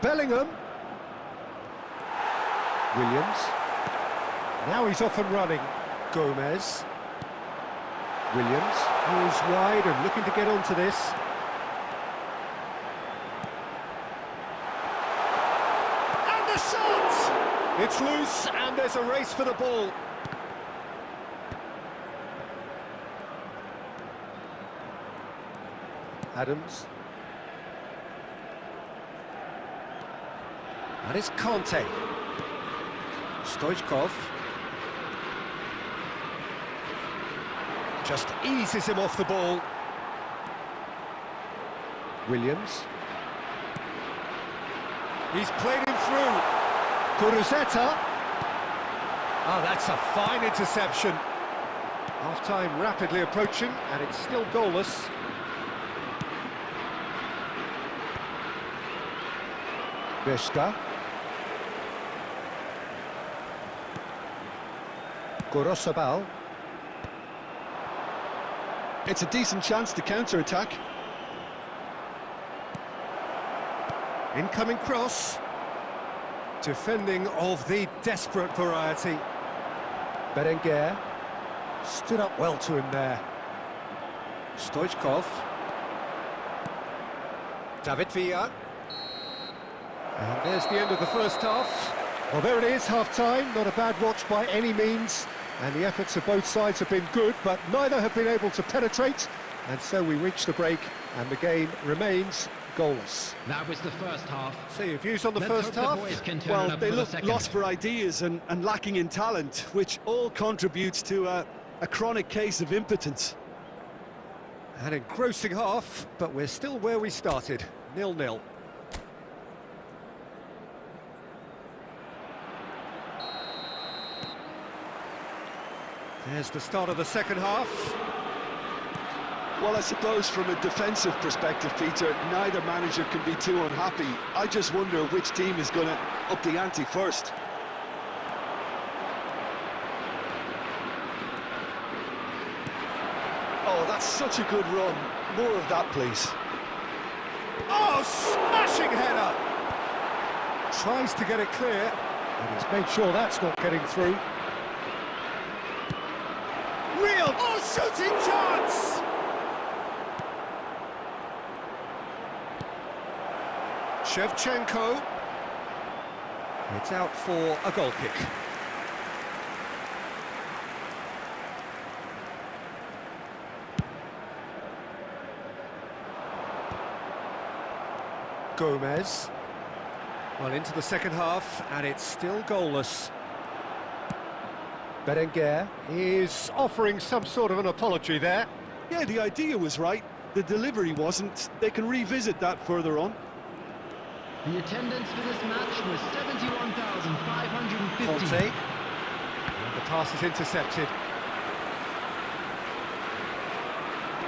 Bellingham. Williams. Now he's off and running. Gomez. Williams, who's wide and looking to get onto this. And the shot! It's loose, and there's a race for the ball. Adams. And it's Conte. Stoichkov. Just eases him off the ball. Williams. He's played him through. Kuruzeta. Oh, that's a fine interception. Half-time rapidly approaching, and it's still goalless. Vesta. Gorosabal.
It's a decent chance to counter-attack.
Incoming cross. Defending of the desperate variety. Berenguer stood up well to him there. Stoichkov. David Villa. And there's the end of the first half. Well, there it is, half-time. Not a bad watch by any means. And the efforts of both sides have been good, but neither have been able to penetrate. And so we reach the break, and the game remains goalless.
That was the first half.
So your views on the
Let's
first
hope
half?
the boys can turn it
Well,
up
they
for the
look
second.
lost for ideas and lacking in talent, which all contributes to a chronic case of impotence.
An engrossing half, but we're still where we started, 0-0. There's the start of the second half.
Well, I suppose from a defensive perspective, Peter, neither manager can be too unhappy. I just wonder which team is going to up the ante first. Oh, that's such a good run. More of that, please.
Oh, smashing header! Tries to get it clear, and he's made sure that's not getting through. Real shooting chance! Shevchenko. It's out for a goal kick. Gomez. Well, into the second half, and it's still goalless. Berenguer is offering some sort of an apology there.
Yeah, the idea was right. The delivery wasn't. They can revisit that further on.
The attendance for this match was 71,550.
Conte. And the pass is intercepted.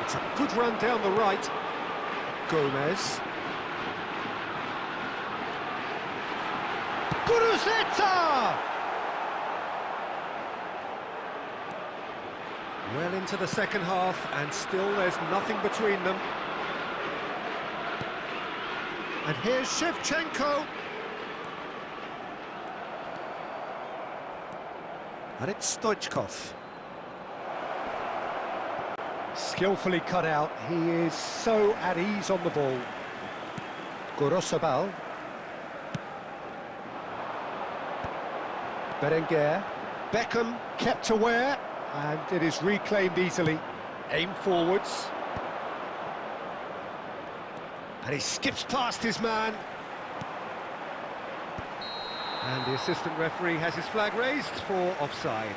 It's a good run down the right. Gomez. Kuruzeta! Well into the second half, and still there's nothing between them. And here's Shevchenko. And it's Stoichkov. Skillfully cut out. He is so at ease on the ball. Gorosabal. Berenguer. Beckham kept aware, and it is reclaimed easily. Aim forwards. And he skips past his man. And the assistant referee has his flag raised for offside.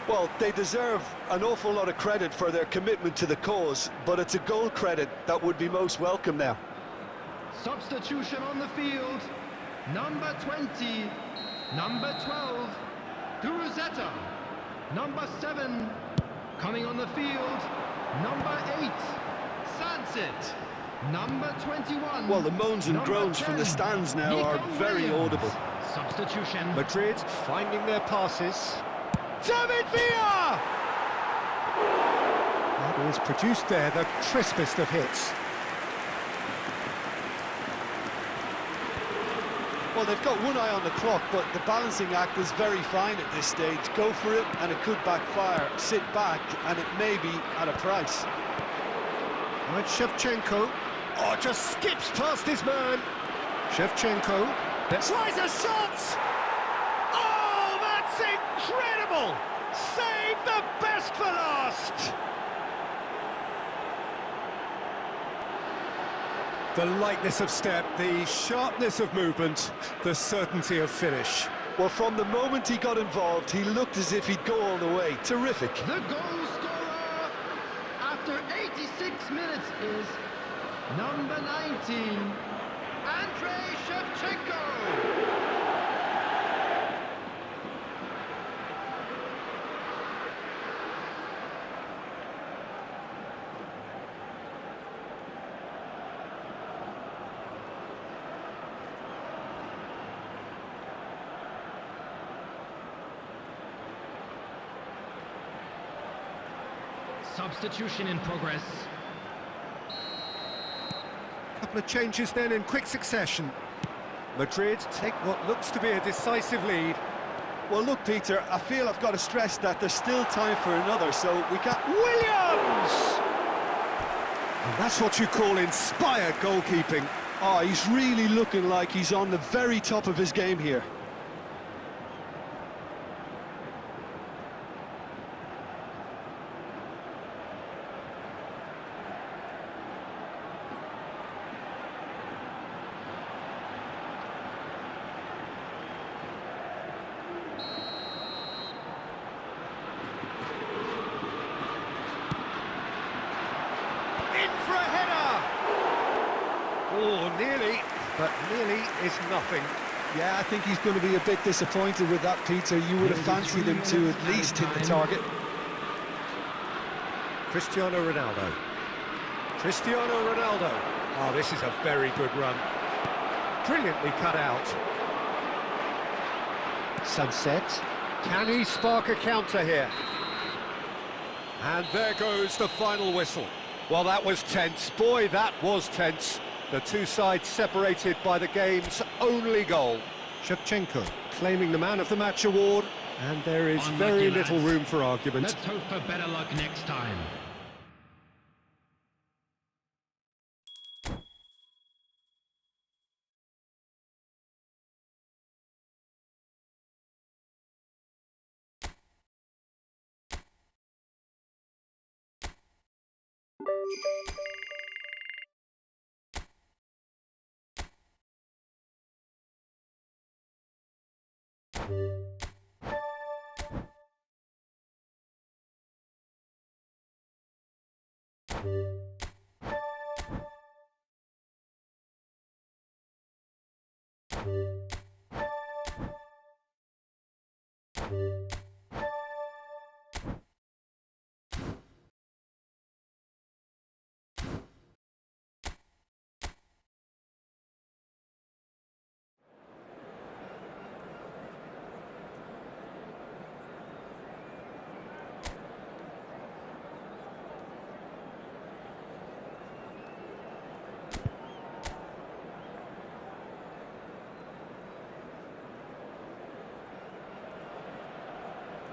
Well, they deserve an awful lot of credit for their commitment to the cause, but it's a goal credit that would be most welcome now.
Substitution on the field. Number 20. Number 12. Kuruzeta. Number 7. Coming on the field. Number 8. Sansit. Number 21.
Well, the moans and
Number
groans from the
10,
stands now are
Nico
very
Williams.
audible.
Substitution.
Madrid finding their passes. David Villa! That is produced there, the crispest of hits.
Well,
Well, they've got one eye on the clock, but the balancing act is very fine at this stage. Go for it, and it could backfire. Sit back, and it may be at a price.
Now it's Shevchenko. Oh, just skips past his man. Shevchenko tries a shot! Oh, that's incredible! Save the best for last! The lightness of step, the sharpness of movement, the certainty of finish.
Well, from the moment he got involved, he looked as if he'd go all the way. Terrific.
The goal scorer after 86 minutes is number 19, Andrei Shevchenko. Substitution in progress.
Couple of changes then in quick succession. Madrid take what looks to be a decisive lead.
Well, look, Peter, I feel I've got to stress that there's still time for another, so we can't...
Williams! And that's what you call inspired goalkeeping.
Oh, he's really looking like he's on the very top of his game here.
For a header! Oh, nearly, but nearly is nothing.
Yeah, I think he's going to be a bit disappointed with that, Peter. You would have fancied him to at least hit the target.
Cristiano Ronaldo. Cristiano Ronaldo. Oh, this is a very good run. Brilliantly cut out. Sunset. Can he spark a counter here? And there goes the final whistle. Well, that was tense. Boy, that was tense. The two sides separated by the game's only goal. Shevchenko claiming the Man of the Match award, and there is very little room for argument.
Let's hope for better luck next time.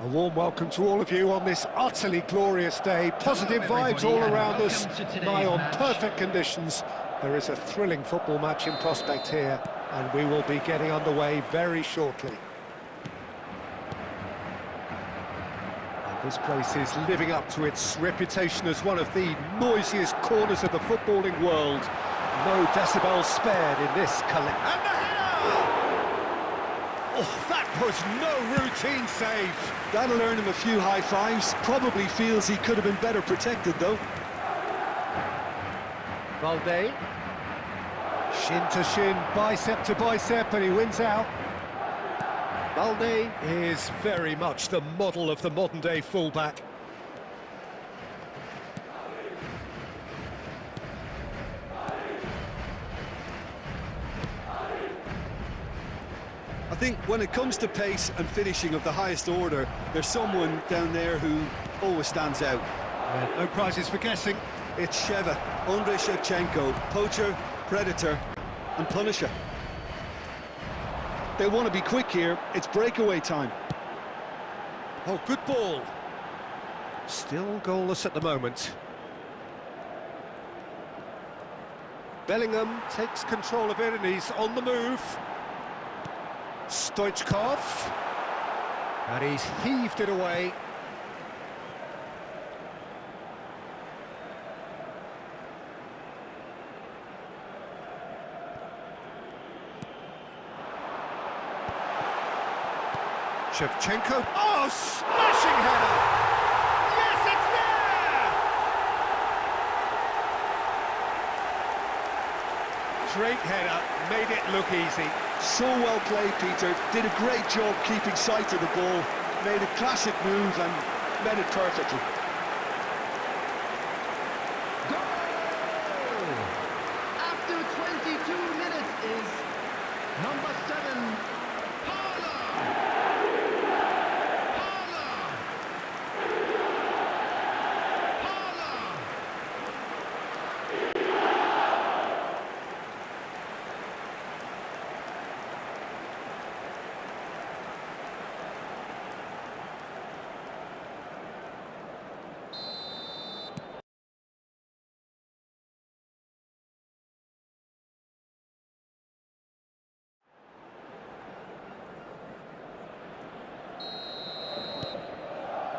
A warm welcome to all of you on this utterly glorious day. Positive vibes all around us, nigh on perfect conditions. There is a thrilling football match in prospect here, and we will be getting underway very shortly. And this place is living up to its reputation as one of the noisiest corners of the footballing world. No decibels spared in this collection. And the header! Oh, that was no routine save.
That'll earn him a few high fives. Probably feels he could have been better protected, though.
Valde. Shin to shin, bicep to bicep, and he wins out. Valde is very much the model of the modern-day fullback.
I think when it comes to pace and finishing of the highest order, there's someone down there who always stands out.
No prizes for guessing.
It's Sheva, Andrei Shevchenko, poacher, predator and punisher. They want to be quick here. It's breakaway time.
Oh, good ball. Still goalless at the moment. Bellingham takes control of it and he's on the move. Stoichkov. And he's heaved it away. Shevchenko. Oh, smashing header! Yes, it's there! Great header, made it look easy.
So well played, Peter. Did a great job keeping sight of the ball. Made a classic move and met it perfectly.
Goal! After 22 minutes is number 7, Paula!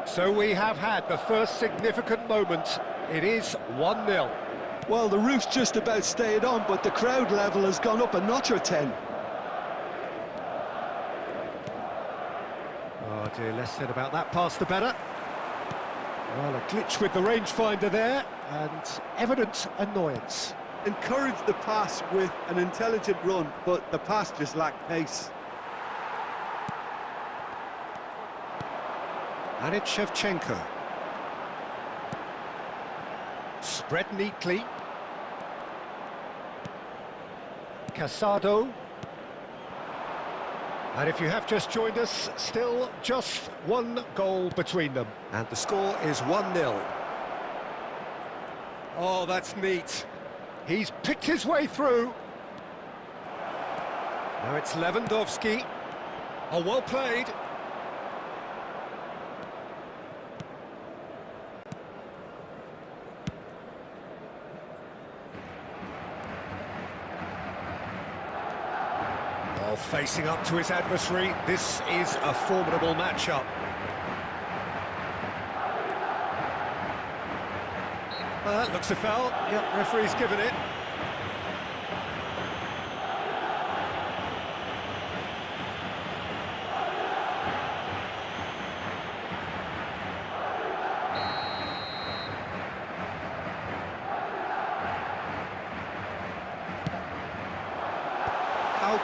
So we have had the first significant moment. It is 1-0.
Well, the roof's just about stayed on, but the crowd level has gone up a notch or 10.
Oh dear, less said about that pass the better. Well, a glitch with the rangefinder there, and evident annoyance.
Encouraged the pass with an intelligent run, but the pass just lacked pace.
And it's Shevchenko. Spread neatly. Casado. And if you have just joined us, still just one goal between them. And the score is 1-0. Oh, that's neat. He's picked his way through. Now it's Lewandowski. Oh, well played. Oh, facing up to his adversary, this is a formidable matchup. That looks a foul. Yep, referee's given it.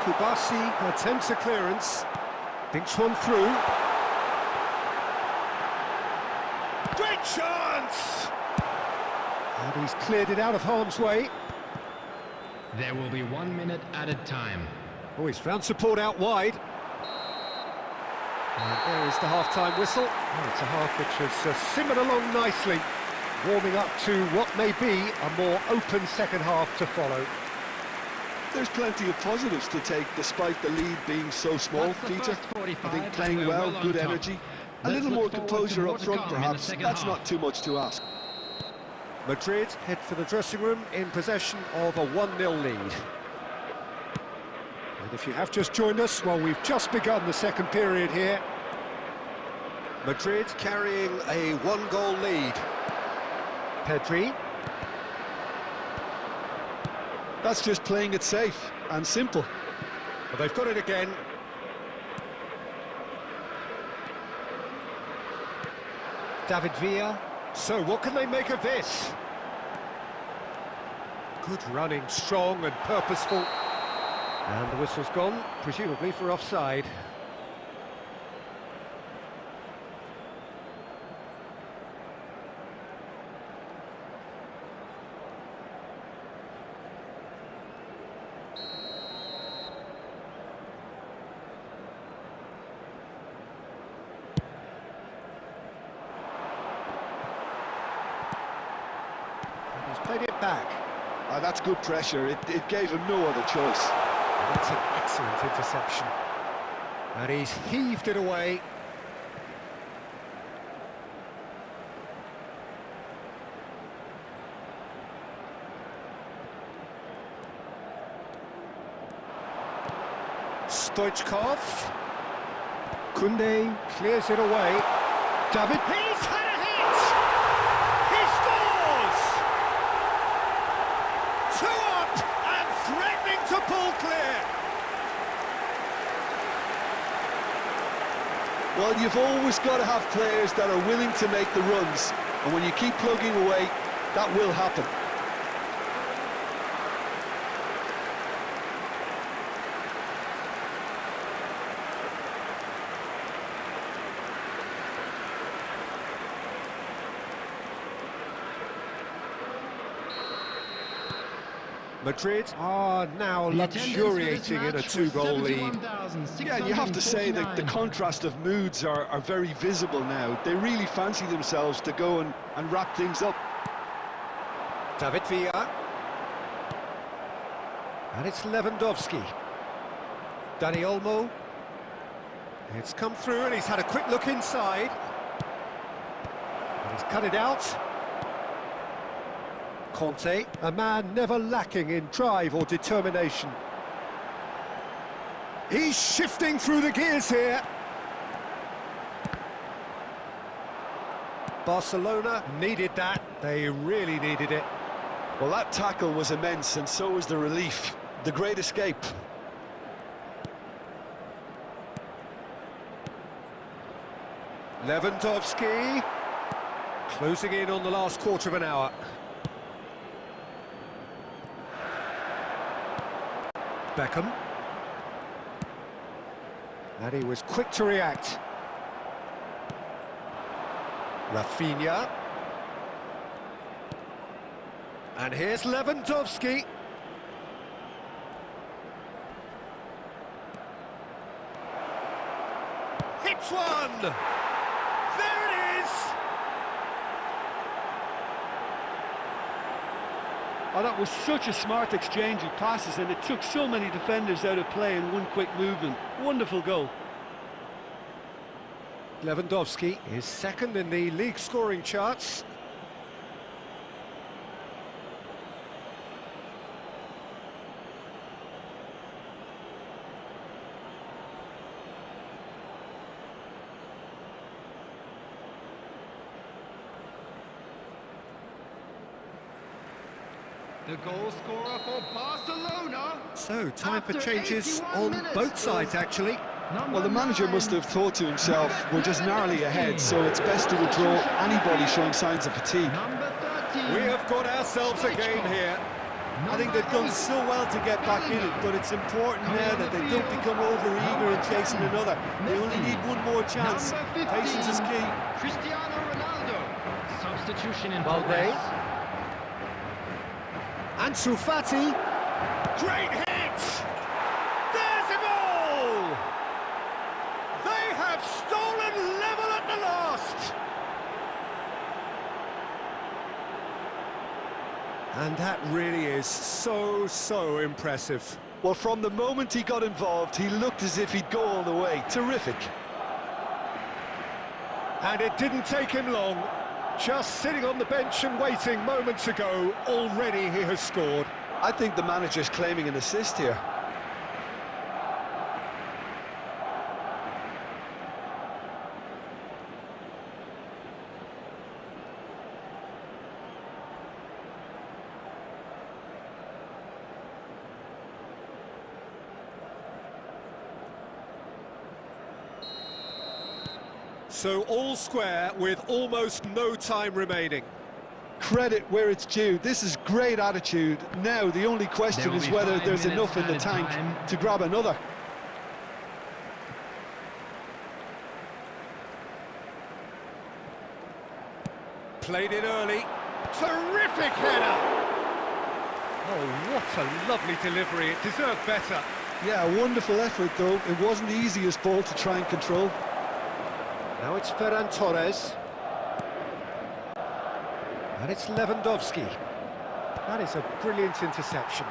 Kubasi attempts a clearance, thinks one through. Great chance! And he's cleared it out of harm's way.
There will be 1 minute added time.
Oh, he's found support out wide. And there is the half-time whistle. Oh, it's a half which has simmered along nicely, warming up to what may be a more open second half to follow.
There's plenty of positives to take despite the lead being so small, Peter. I think playing well, good energy. A little more composure up front, perhaps. That's not too much to ask.
Madrid head for the dressing room in possession of a 1-0 lead. And if you have just joined us, well, we've just begun the second period here. Madrid carrying a 1-goal lead. Pedri.
That's just playing it safe and simple.
Well, they've got it again. David Villa. So what can they make of this? Good running, strong and purposeful. And the whistle's gone, presumably for offside. Played it back.
That's good pressure. It gave him no other choice.
That's an excellent interception. And he's heaved it away. Stoichkov. Koundé clears it away. David. He's had a hit! He scores! 2 up and threatening to pull clear.
Well, you've always got to have players that are willing to make the runs, and when you keep plugging away, that will happen.
Madrid are now luxuriating in a 2-goal lead.
Yeah, and you have to say that the contrast of moods are very visible now. They really fancy themselves to go and wrap things up.
David Villa. And it's Lewandowski. Dani Olmo. It's come through and he's had a quick look inside. And he's cut it out. Conte, a man never lacking in drive or determination. He's shifting through the gears here. Barcelona needed that. They really needed it.
Well, that tackle was immense, and so was the relief. The great escape.
Lewandowski, closing in on the last quarter of an hour. Beckham. And he was quick to react. Rafinha. And here's Lewandowski. Hits one! There it is!
Oh, that was such a smart exchange of passes, and it took so many defenders out of play in one quick movement. Wonderful goal.
Lewandowski is second in the league scoring charts.
The goal scorer for Barcelona.
So, time for
After
changes
81
on
minutes
both sides,
is
actually.
Well, the manager must have thought to himself, we're just narrowly ahead, so it's best to withdraw anybody showing signs of fatigue.
Number 13.
We have got ourselves a game here.
I think they've done so well to get back in it, but it's important now that they don't become over-eager in chasing another. They only need one more chance. Patience is key.
Cristiano Ronaldo. Substitution in
Balde.
progress.
Ansu Fati. Great hit! There's a goal! They have stolen level at the last! And that really is so impressive.
Well, from the moment he got involved, he looked as if he'd go all the way. Terrific.
And it didn't take him long. Just sitting on the bench and waiting moments ago, already he has scored.
I think the manager's claiming an assist here.
So all square with almost no time remaining.
Credit where it's due. This is great attitude. Now the only question is whether there's enough in the tank to grab another.
Played it early. Terrific header! Oh, what a lovely delivery. It deserved better.
Yeah, a wonderful effort though. It wasn't the easiest ball to try and control.
Now it's Ferran Torres. And it's Lewandowski. That is a brilliant interception.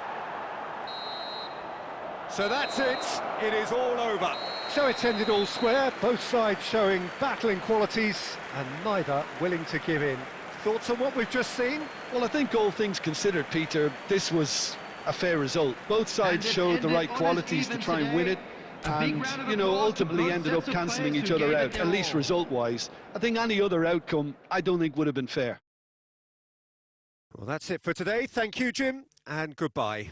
So that's it. It is all over. So it's ended all square, both sides showing battling qualities and neither willing to give in. Thoughts on what we've just seen?
Well, I think all things considered, Peter, this was a fair result. Both sides showed the right qualities to try and win it, and, you know, ultimately ended up cancelling each other out, at least result-wise. I think any other outcome, I don't think would have been fair.
Well, that's it for today. Thank you, Jim, and goodbye.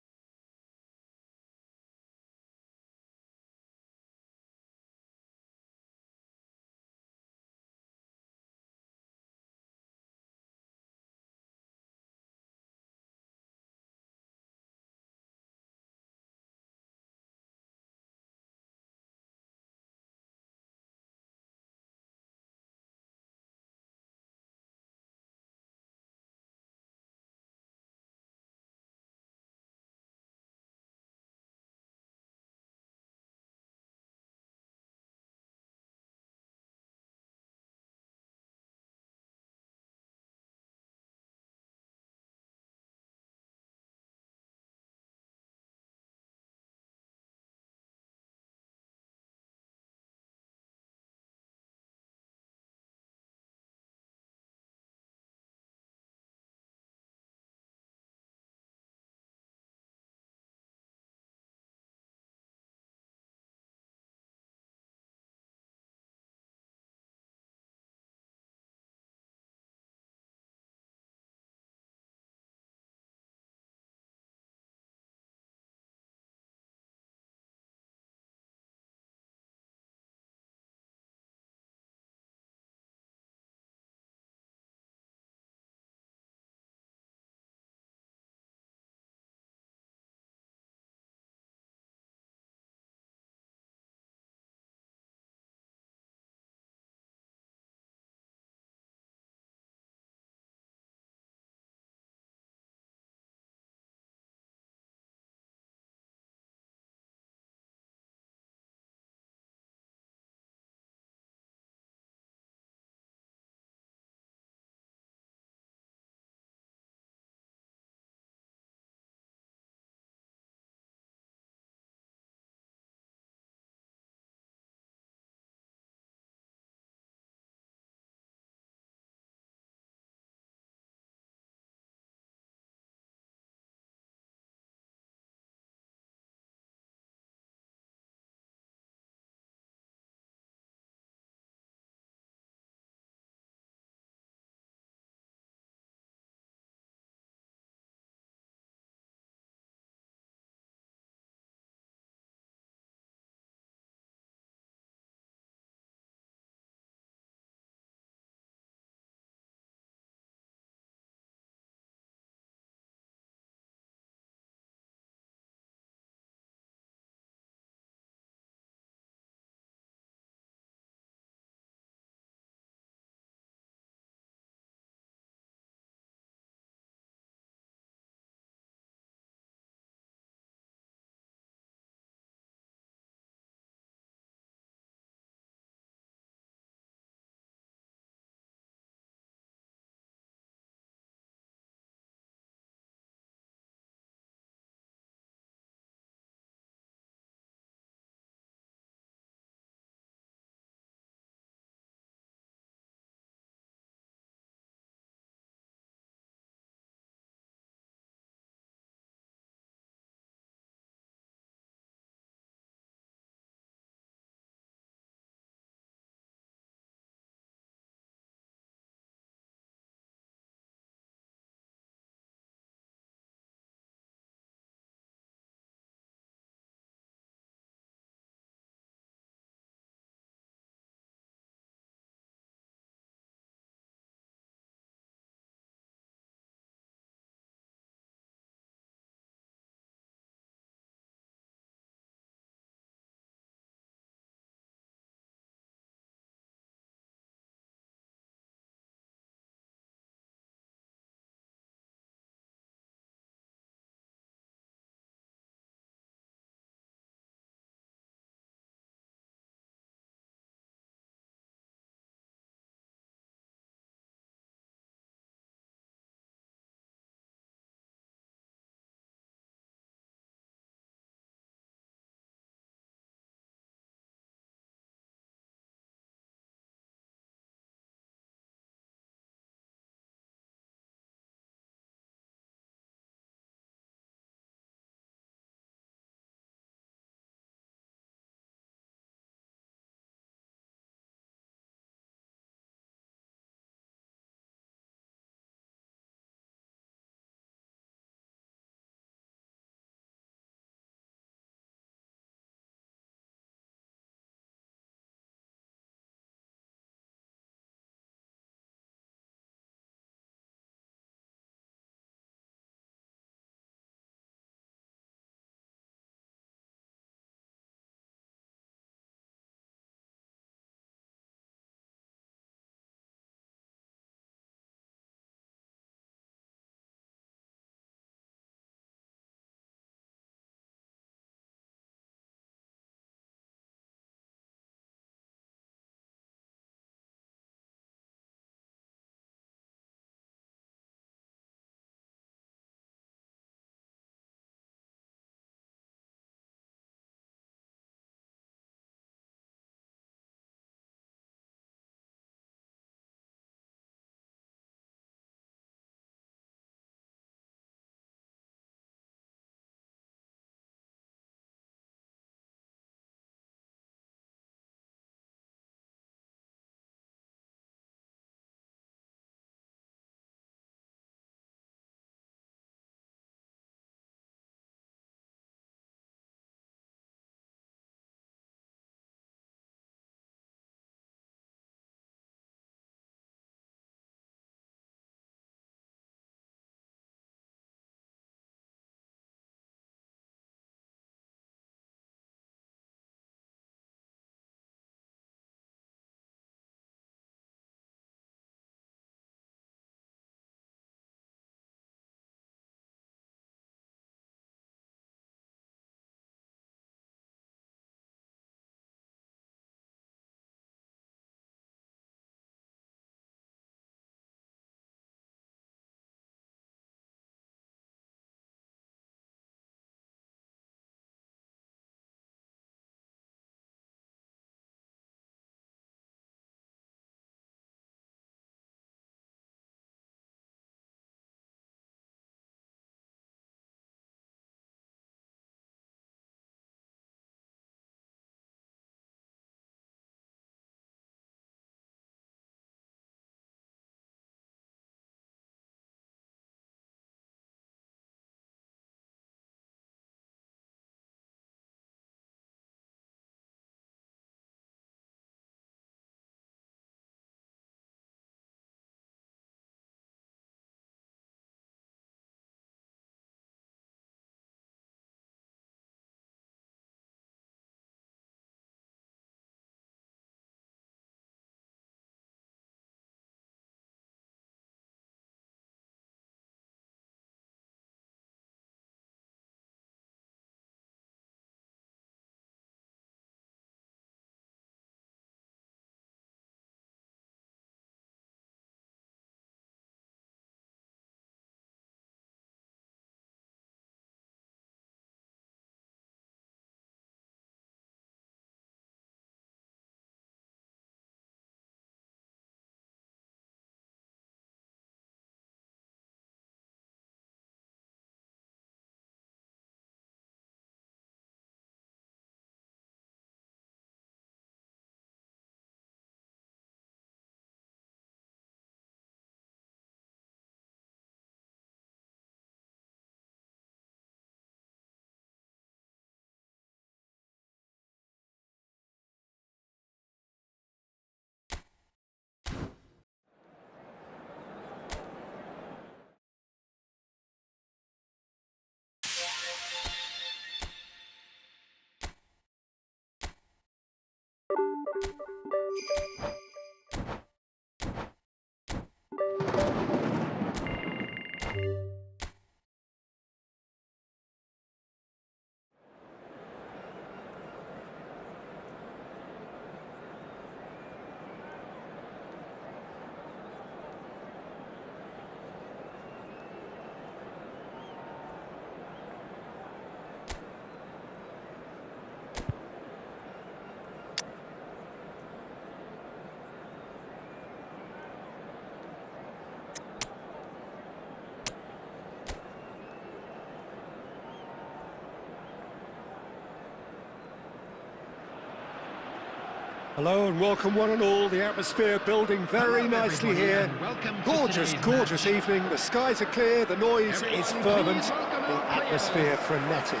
Hello and welcome one and all. The atmosphere building very
Hello,
nicely
everybody,
here.
and welcome to
Gorgeous,
today's
gorgeous
match.
evening. The skies are clear, the noise
Everyone
is
please
fervent,
welcome
the
our players.
atmosphere frenetic.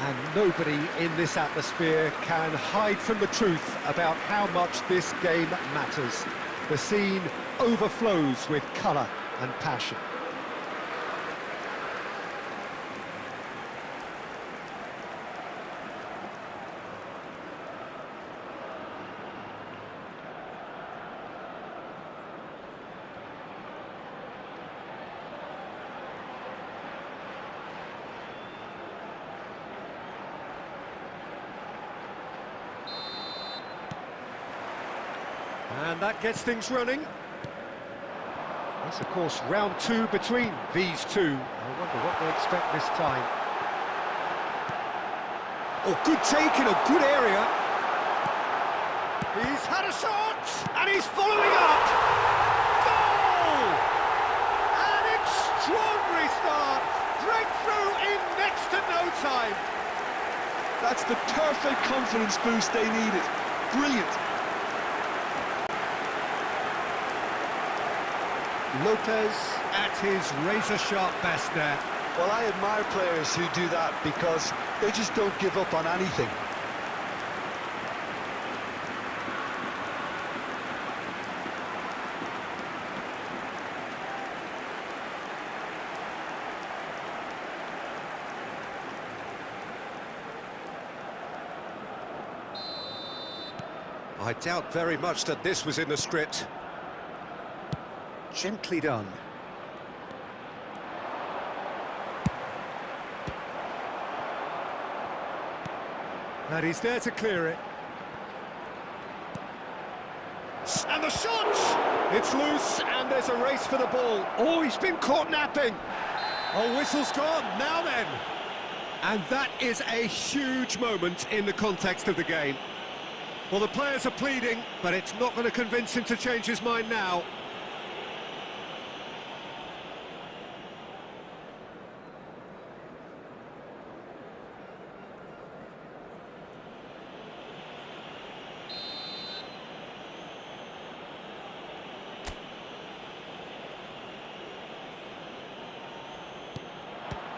And nobody in this atmosphere can hide from the truth about how much this game matters. The scene overflows with colour and passion. And that gets things running. It's, of course, round two between these two. I wonder what they expect this time. Oh, good take in a good area. He's had a shot, and he's following up. Goal! An extraordinary start. Breakthrough in next to no time.
That's the perfect confidence boost they needed. Brilliant.
Lopez at his razor-sharp best there.
Well, I admire players who do that because they just don't give up on anything.
I doubt very much that this was in the script. Gently done. And he's there to clear it. And the shot! It's loose, and there's a race for the ball. Oh, he's been caught napping. Oh, whistle's gone. Now then. And that is a huge moment in the context of the game. Well, the players are pleading, but it's not going to convince him to change his mind now.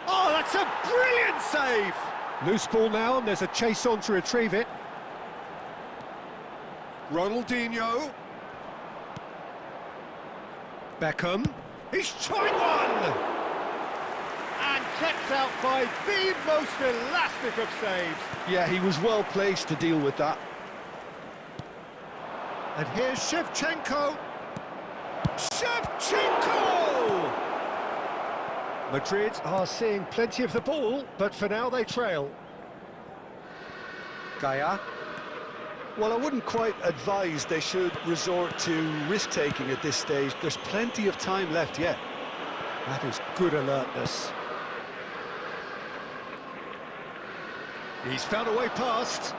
Oh, that's a brilliant save! Loose ball now, and there's a chase on to retrieve it. Ronaldinho. Beckham. He's tried one! And kept out by the most elastic of saves.
Yeah, he was well placed to deal with that.
And here's Shevchenko. Shevchenko! Madrid are seeing plenty of the ball, but for now they trail. Gaia.
Well, I wouldn't quite advise they should resort to risk-taking at this stage. There's plenty of time left yet.
That is good alertness. He's found a way past.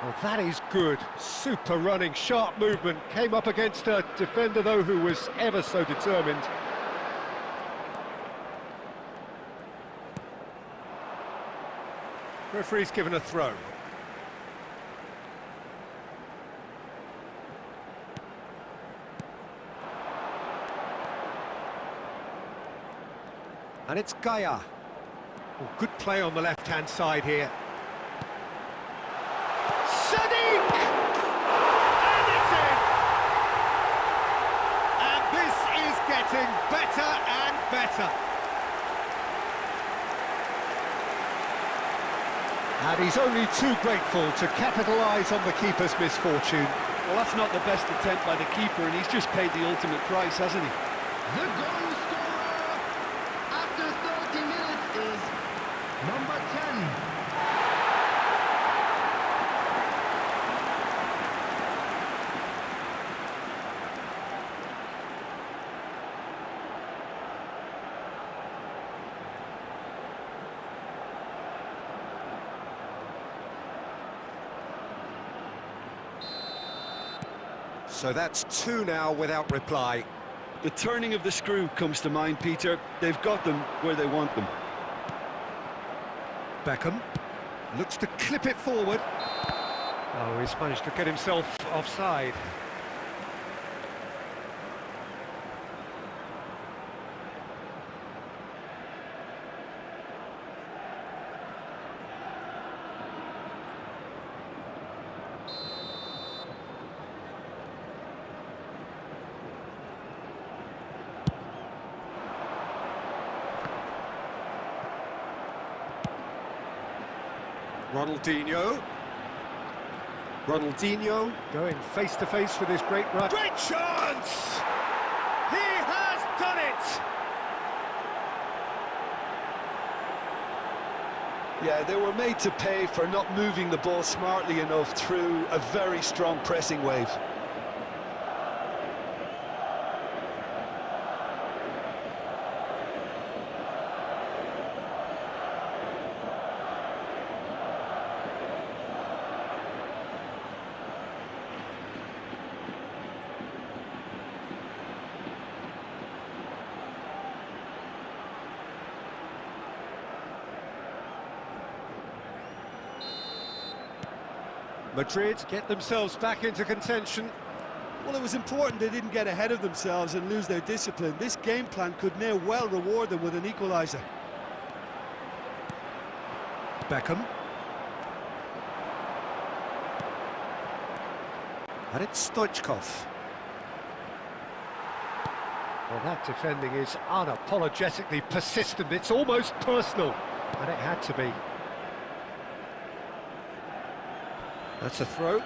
Oh, that is good. Super running, sharp movement. Came up against a defender, though, who was ever so determined. Referee's given a throw. And it's Gaia. Oh, good play on the left-hand side here. Sadiq! And it's in! And this is getting better and better. And he's only too grateful to capitalise on the keeper's misfortune.
Well, that's not the best attempt by the keeper, and he's just paid the ultimate price, hasn't he?
The goal scorer after 30 minutes is number 10.
So that's two now without reply.
The turning of the screw comes to mind, Peter. They've got them where they want them.
Beckham looks to clip it forward. Oh, he's managed to get himself offside. Ronaldinho going face-to-face with his great run. Great chance! He has done it!
Yeah, they were made to pay for not moving the ball smartly enough through a very strong pressing wave.
Madrid get themselves back into contention.
Well, it was important they didn't get ahead of themselves and lose their discipline. This game plan could now well reward them with an equaliser.
Beckham. And it's Stoichkov. Well, that defending is unapologetically persistent. It's almost personal, and it had to be. That's a throw.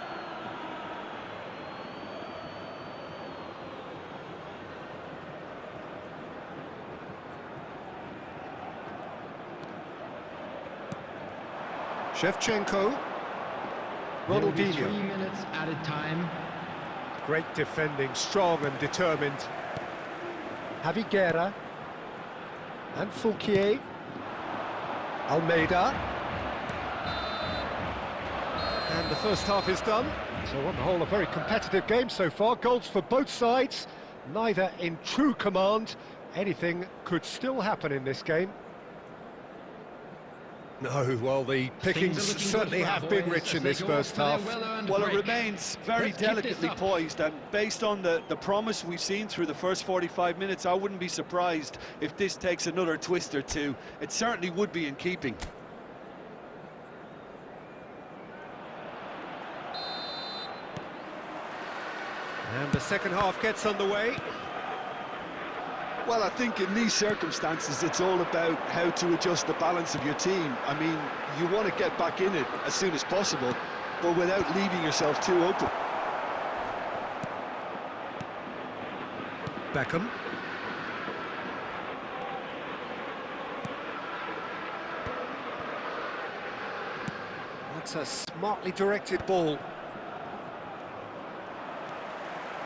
Shevchenko. Ronaldinho.
3 minutes added time.
Great defending, strong and determined. Javi Guerra. And Fouquier. Almeida. And the first half is done. So on the whole, a very competitive game so far. Goals for both sides, neither in true command. Anything could still happen in this game. No, well, the pickings certainly have been rich in this first half.
Well, it remains very delicately poised, and based on the promise we've seen through the first 45 minutes, I wouldn't be surprised if this takes another twist or two. It certainly would be in keeping.
And the second half gets underway.
Well, I think in these circumstances, it's all about how to adjust the balance of your team. I mean, you want to get back in it as soon as possible, but without leaving yourself too open.
Beckham. That's a smartly directed ball.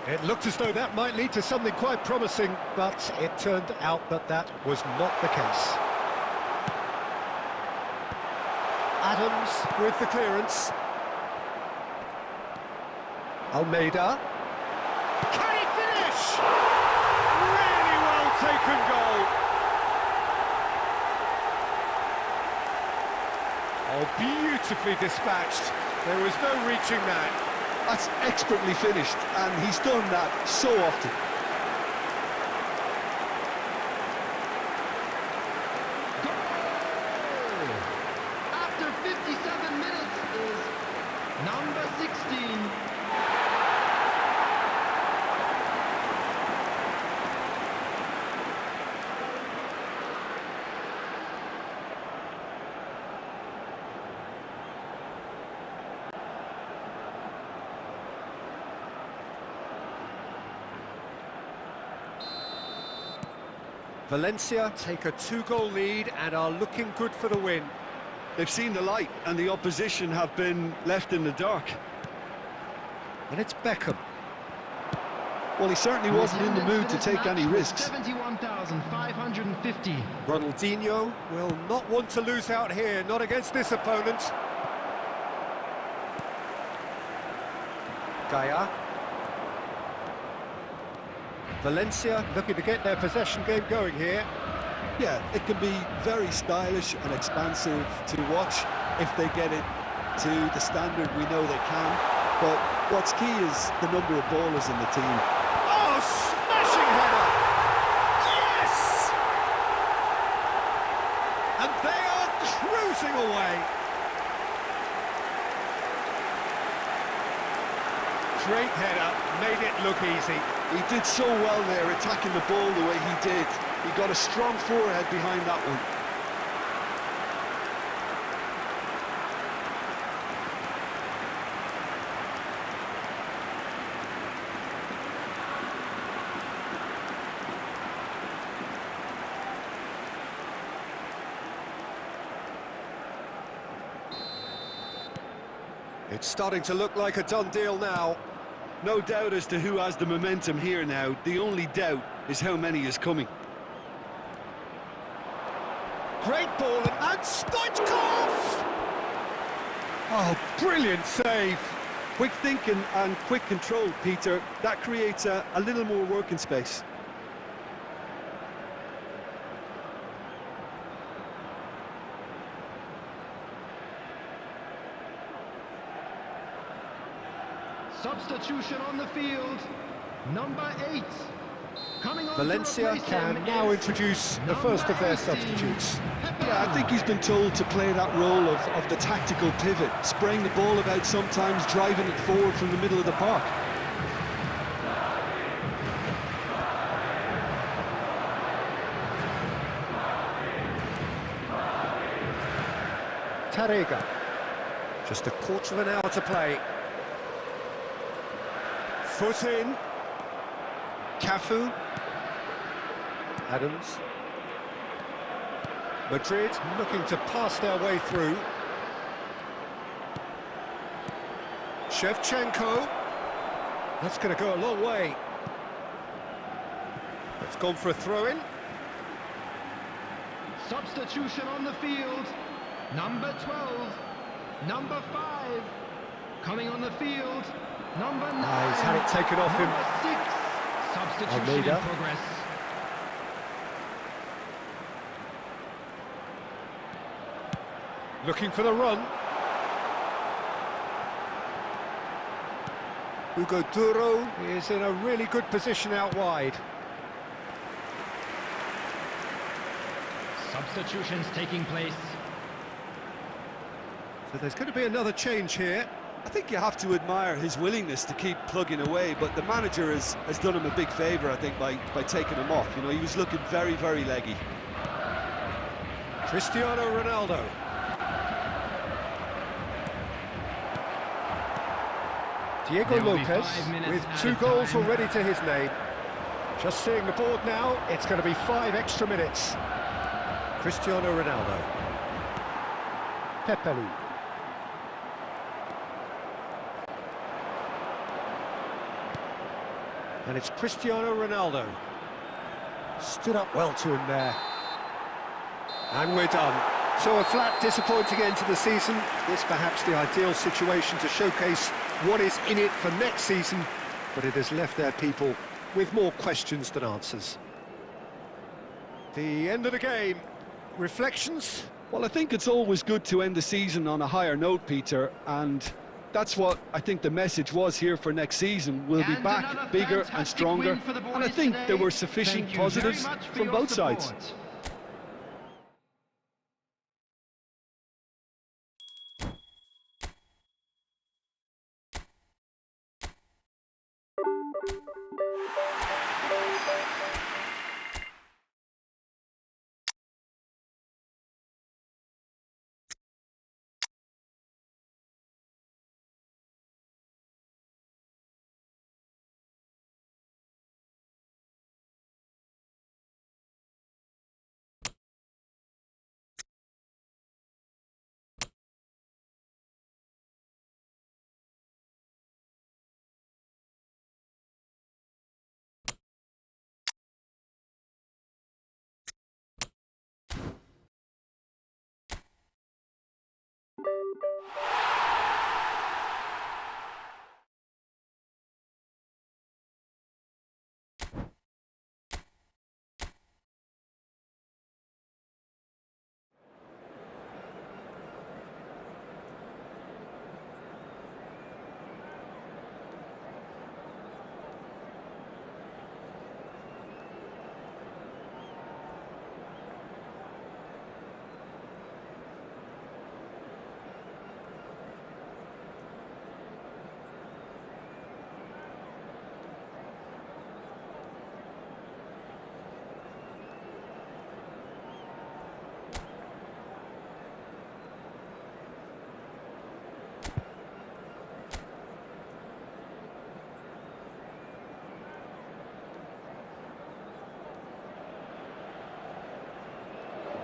It looked as though that might lead to something quite promising, but it turned out that that was not the case. Adams with the clearance. Almeida. Can he finish? Really well taken goal. Oh, beautifully dispatched. There was no reaching that.
That's expertly finished, and he's done that so often.
Goal! After 57 minutes is number 16.
Valencia take a 2-goal lead and are looking good for the win.
They've seen the light, and the opposition have been left in the dark.
And it's Beckham.
Well, he certainly wasn't in the mood to take any risks.
71,550.
Ronaldinho will not want to lose out here, not against this opponent. Gaia. Valencia looking to get their possession game going here.
Yeah, it can be very stylish and expansive to watch if they get it to the standard we know they can. But what's key is the number of ballers in the team.
Oh, smashing header! Yes! And they are cruising away. Great header, made it look easy.
He did so well there, attacking the ball the way he did. He got a strong forehead behind that one.
It's starting to look like a done deal now.
No doubt as to who has the momentum here now. The only doubt is how many is coming.
Great ball, and Stoichkov! Oh, brilliant save.
Quick thinking and quick control, Peter. That creates a little more working space.
Substitution on the field. Number 8. Coming on
Valencia can now introduce the first of their substitutes.
Yeah, I think he's been told to play that role of the tactical pivot, spraying the ball about sometimes, driving it forward from the middle of the park.
Tarega. Just a quarter of an hour to play. Foot in. Cafu. Adams. Madrid looking to pass their way through. Shevchenko. That's going to go a long way. It's gone for a throw-in.
Substitution on the field. Number 12. Number 5. Coming on the field. Number 9.
He's had it taken off him.
Number 6. Substitution
Almeida.
in progress.
Looking for the run. Hugo Duro is in a really good position out wide.
Substitutions taking place.
So there's going to be another change here.
I think you have to admire his willingness to keep plugging away, but the manager has done him a big favour, I think, by taking him off. You know, he was looking very, very leggy.
Cristiano Ronaldo. Diego
There will be
Lopez
5 minutes
with
added
2 goals
time.
already to his name. Just seeing the board now, it's going to be 5 extra minutes. Cristiano Ronaldo. Pepelu. And it's Cristiano Ronaldo. Stood up well to him there. And we're done. So a flat, disappointing end to the season. This perhaps the ideal situation to showcase what is in it for next season, but it has left their people with more questions than answers. The end of the game. Reflections?
Well, I think it's always good to end the season on a higher note, Peter, and that's what I think the message was here for next season. We'll be
And
back
another
bigger and
fantastic
stronger,
win for the
and I
boys
think
today.
there were sufficient
Thank you very
positives
much for
from
your
both sides.
support.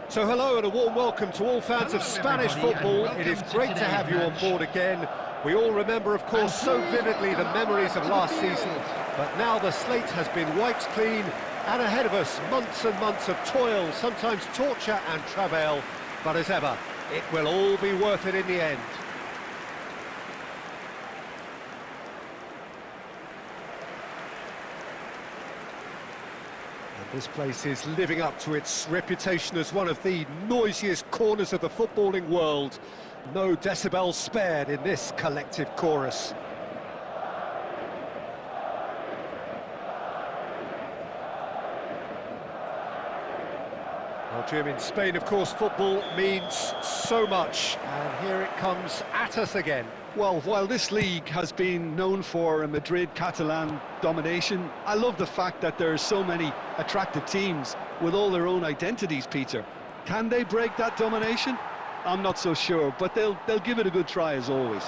So hello and a warm welcome to all fans of Spanish football. It is great to have you on board again. We all remember, of course, so vividly the memories of last season, but now the slate has been wiped clean, and ahead of us, months and months of toil, sometimes torture and travail, but as ever, it will all be worth it in the end. This place is living up to its reputation as one of the noisiest corners of the footballing world. No decibels spared in this collective chorus. Well, Jim, in Spain, of course, football means so much, and here it comes at us again.
Well, while this league has been known for a Madrid-Catalan domination, I love the fact that there are so many attractive teams with all their own identities, Peter. Can they break that domination? I'm not so sure, but they'll give it a good try as always.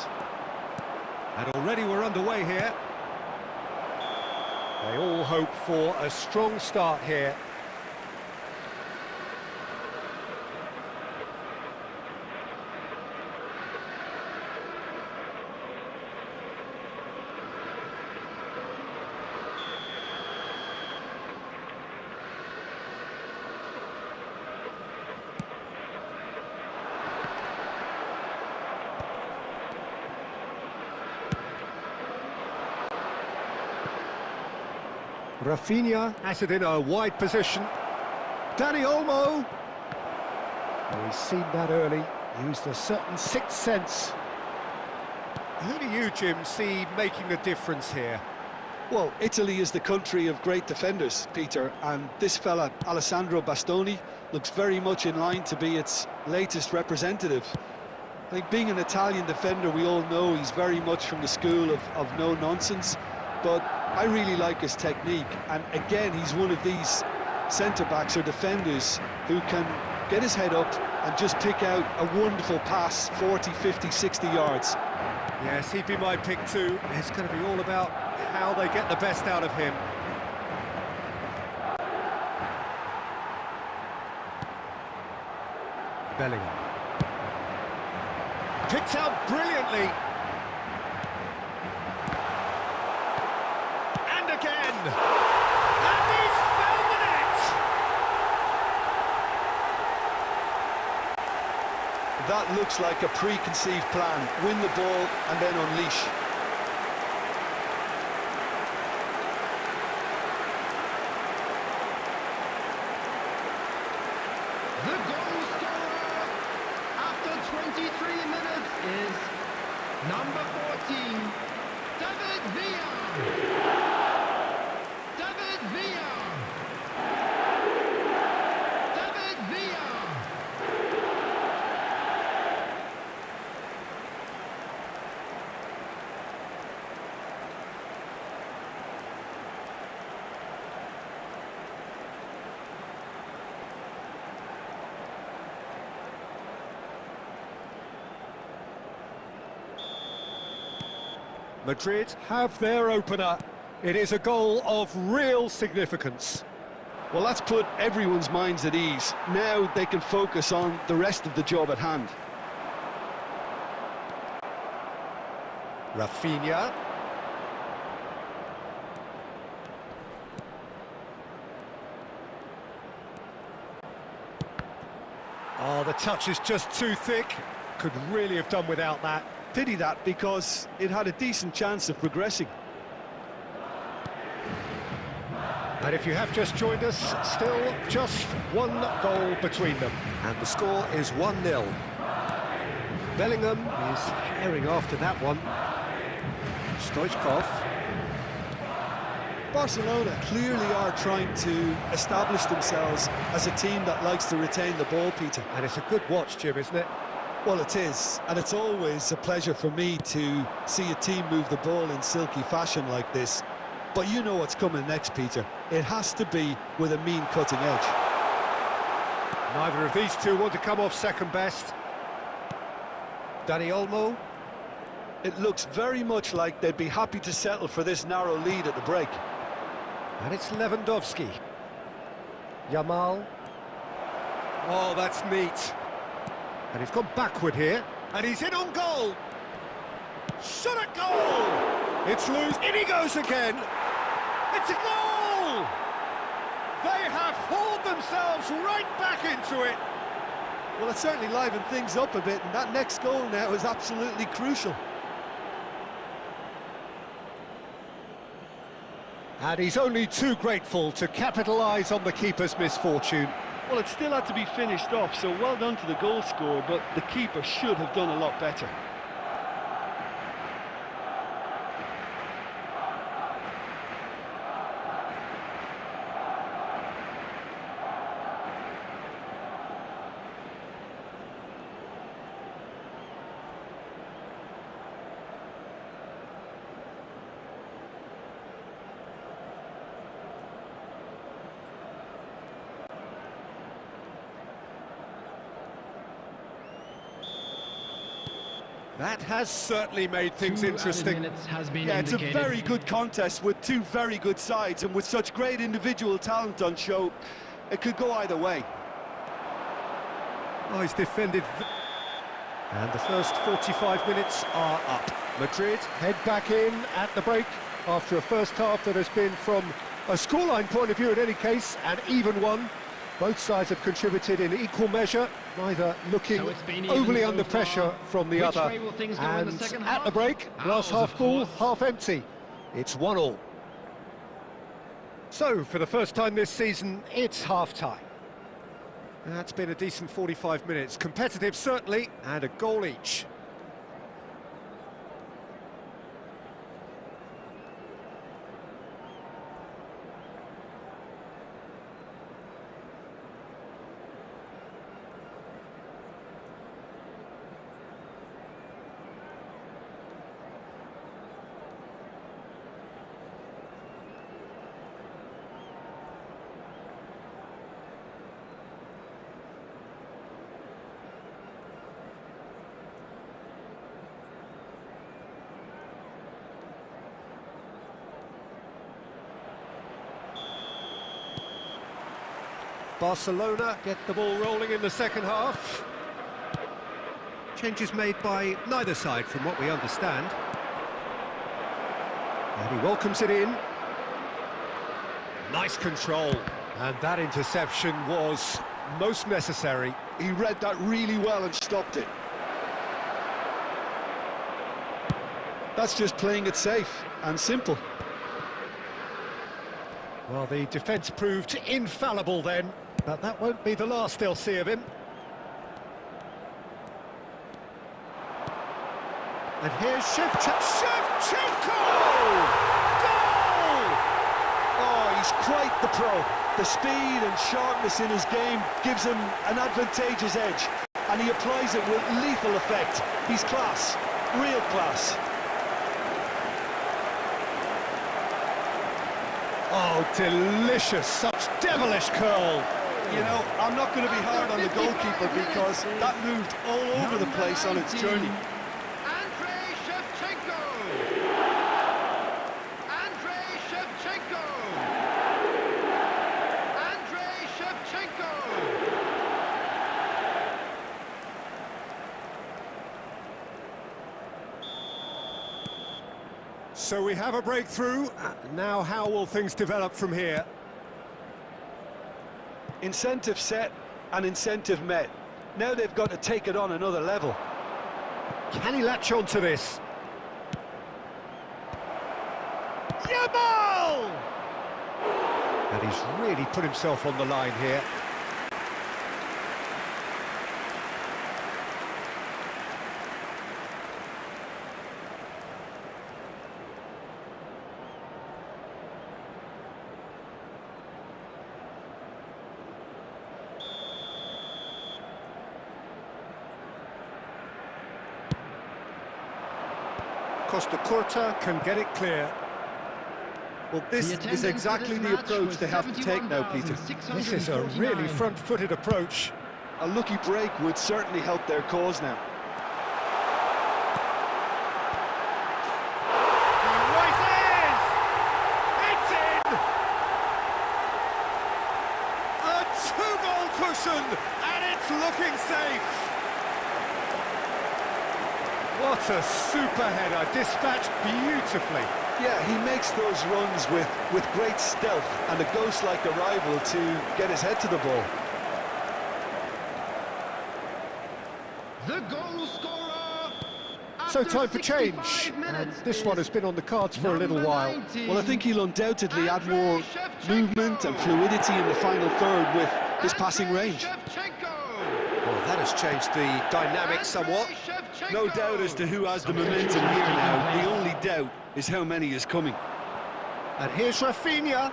And already we're underway here. They all hope for a strong start here. Rafinha has it in a wide position. Dani Olmo. Oh, he's seen that early, used a certain sixth sense. Who do you, Jim, see making the difference here?
Well, Italy is the country of great defenders, Peter, and this fella, Alessandro Bastoni, looks very much in line to be its latest representative. I think being an Italian defender, we all know he's very much from the school of no-nonsense, but I really like his technique, and again, he's one of these centre-backs or defenders who can get his head up and just pick out a wonderful pass, 40, 50, 60 yards.
Yes, he'd be my pick too. It's going to be all about how they get the best out of him. Bellingham. Picked out brilliantly. And again. And he's found the net.
That looks like a preconceived plan. Win the ball and then unleash.
The goal scorer after 23 minutes is number 14, David Villa. David Villa. David Villa.
Madrid have their opener. It is a goal of real significance.
Well, that's put everyone's minds at ease. Now they can focus on the rest of the job at hand.
Rafinha. Oh, the touch is just too thick. Could really have done without that.
Pity that, because it had a decent chance of progressing.
And if you have just joined us, still just one goal between them. And the score is 1-0. Bellingham is herring after that one. Stoichkov.
Barcelona clearly are trying to establish themselves as a team that likes to retain the ball, Peter.
And it's a good watch, Jim, isn't it?
Well, it is, and it's always a pleasure for me to see a team move the ball in silky fashion like this. But you know what's coming next, Peter. It has to be with a mean cutting edge.
Neither of these two want to come off second best. Dani Olmo.
It looks very much like they'd be happy to settle for this narrow lead at the break.
And it's Lewandowski. Yamal. Oh, that's neat. And he's gone backward here, and he's in on goal. Shot at goal! It's loose, in he goes again. It's a goal! They have hauled themselves right back into it.
Well, it certainly livened things up a bit, and that next goal now is absolutely crucial.
And he's only too grateful to capitalise on the keeper's misfortune.
Well, it still had to be finished off, so well done to the goal scorer, but the keeper should have done a lot better.
That has certainly made things
2 added
interesting.
minutes has been
Yeah, it's a
indicated.
very good contest with two very good sides, and with such great individual talent on show, it could go either way.
Oh, he's defended. And the first 45 minutes are up. Madrid head back in at the break after a first half that has been, from a scoreline point of view in any case, an even one. Both sides have contributed in equal measure, neither looking
So it's been even
overly
so
under
far.
pressure from the
Which
other.
way will things go in the
And
second
at
half?
the break, glass
Ours,
half
of
full,
course.
half empty. It's 1-1. So, for the first time this season, it's half-time. That's been a decent 45 minutes. Competitive, certainly, and a goal each. Barcelona get the ball rolling in the second half. Changes made by neither side, from what we understand. And he welcomes it in. Nice control. And that interception was most necessary.
He read that really well and stopped it. That's just playing it safe and simple.
Well, the defence proved infallible then, but that won't be the last they'll see of him. And here's Shevchenko! Goal!
Oh, he's quite the pro. The speed and sharpness in his game gives him an advantageous edge, and he applies it with lethal effect. He's class, real class.
Oh, delicious, such devilish curl.
You know, I'm not going to be hard on the goalkeeper because that moved all over the place on its journey.
Andrei Shevchenko! Andrei Shevchenko! Andrei Shevchenko!
So we have a breakthrough. Now how will things develop from here?
Incentive set and incentive met. Now they've got to take it on another level.
Can he latch on to this? Yamal! And he's really put himself on the line here. Costa Curta can get it clear.
Well, this is exactly the approach they have to take now, Peter.
This is a really front-footed approach.
A lucky break would certainly help their cause now.
It's in! A two-goal cushion, safe! What a super header, dispatched beautifully.
Yeah, he makes those runs with great stealth and a ghost-like arrival to get his head to the ball.
The goal scorer.
So
after
time for change,
65
and
minutes
this one has been on the cards for a little
number
while.
19,
Well, I think he'll undoubtedly add
Andrei
more
Shevchenko.
movement and fluidity in the final third with his passing
Andrei
range.
Shevchenko.
Well, that has changed the dynamic somewhat.
Andrei Shevchenko.
No doubt as to who has the momentum here now. The only doubt is how many is coming.
And here's Rafinha.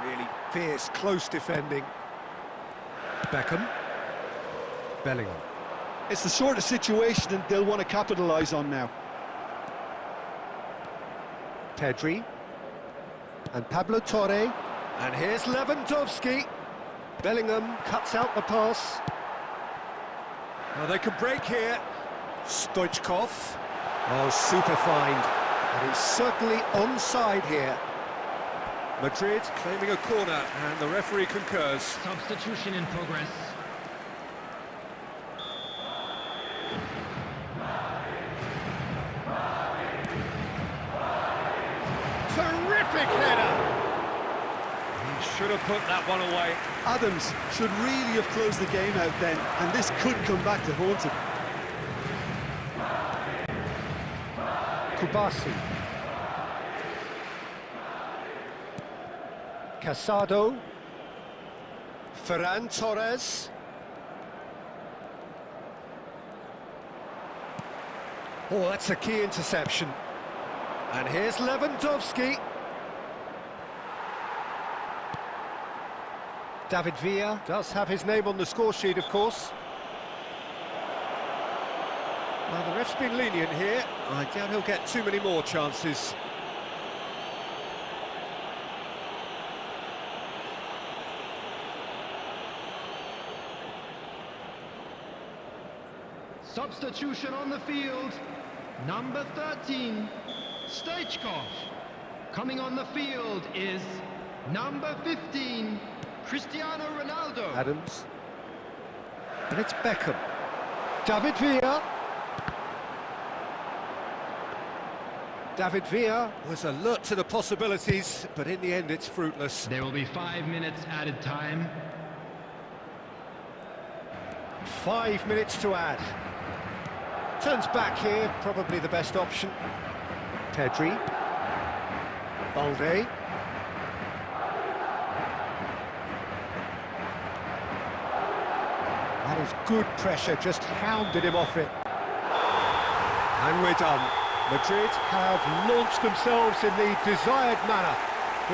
Really fierce, close defending. Beckham. Bellingham.
It's the sort of situation that they'll want to capitalise on now.
Pedri. And Pablo Torre. And here's Lewandowski. Bellingham cuts out the pass. Well, they can break here. Stoichkov. Oh, super find. And he's certainly onside here. Madrid claiming a corner, and the referee concurs.
Substitution in progress.
Terrific header! He should have put that one away.
Adams should really have closed the game out then, and this could come back to haunt him.
Kubasi. Casado. Ferran Torres. Oh, that's a key interception. And here's Lewandowski. David Villa does have his name on the score sheet, of course. Well, the ref's been lenient here. I doubt he'll get too many more chances.
Substitution on the field. Number 13, Stoichkov. Coming on the field is number 15, Cristiano Ronaldo.
Adams. And it's Beckham. David Villa. David Villa was alert to the possibilities, but in the end it's fruitless.
There will be 5 minutes added time.
5 minutes to add. Turns back here, probably the best option. Pedri. Balde. That is good pressure, just hounded him off it. And we're done. Madrid have launched themselves in the desired manner.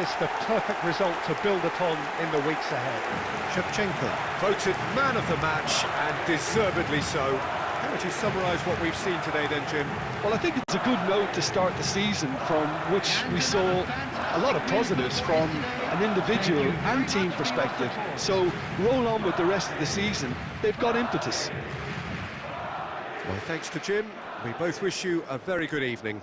It's the perfect result to build upon in the weeks ahead. Shevchenko voted man of the match, and deservedly so. How would you summarise what we've seen today then, Jim?
Well, I think it's a good note to start the season from which we saw a lot of positives from an individual and team perspective. So roll on with the rest of the season. They've got impetus.
Well, thanks to Jim. We both wish you a very good evening.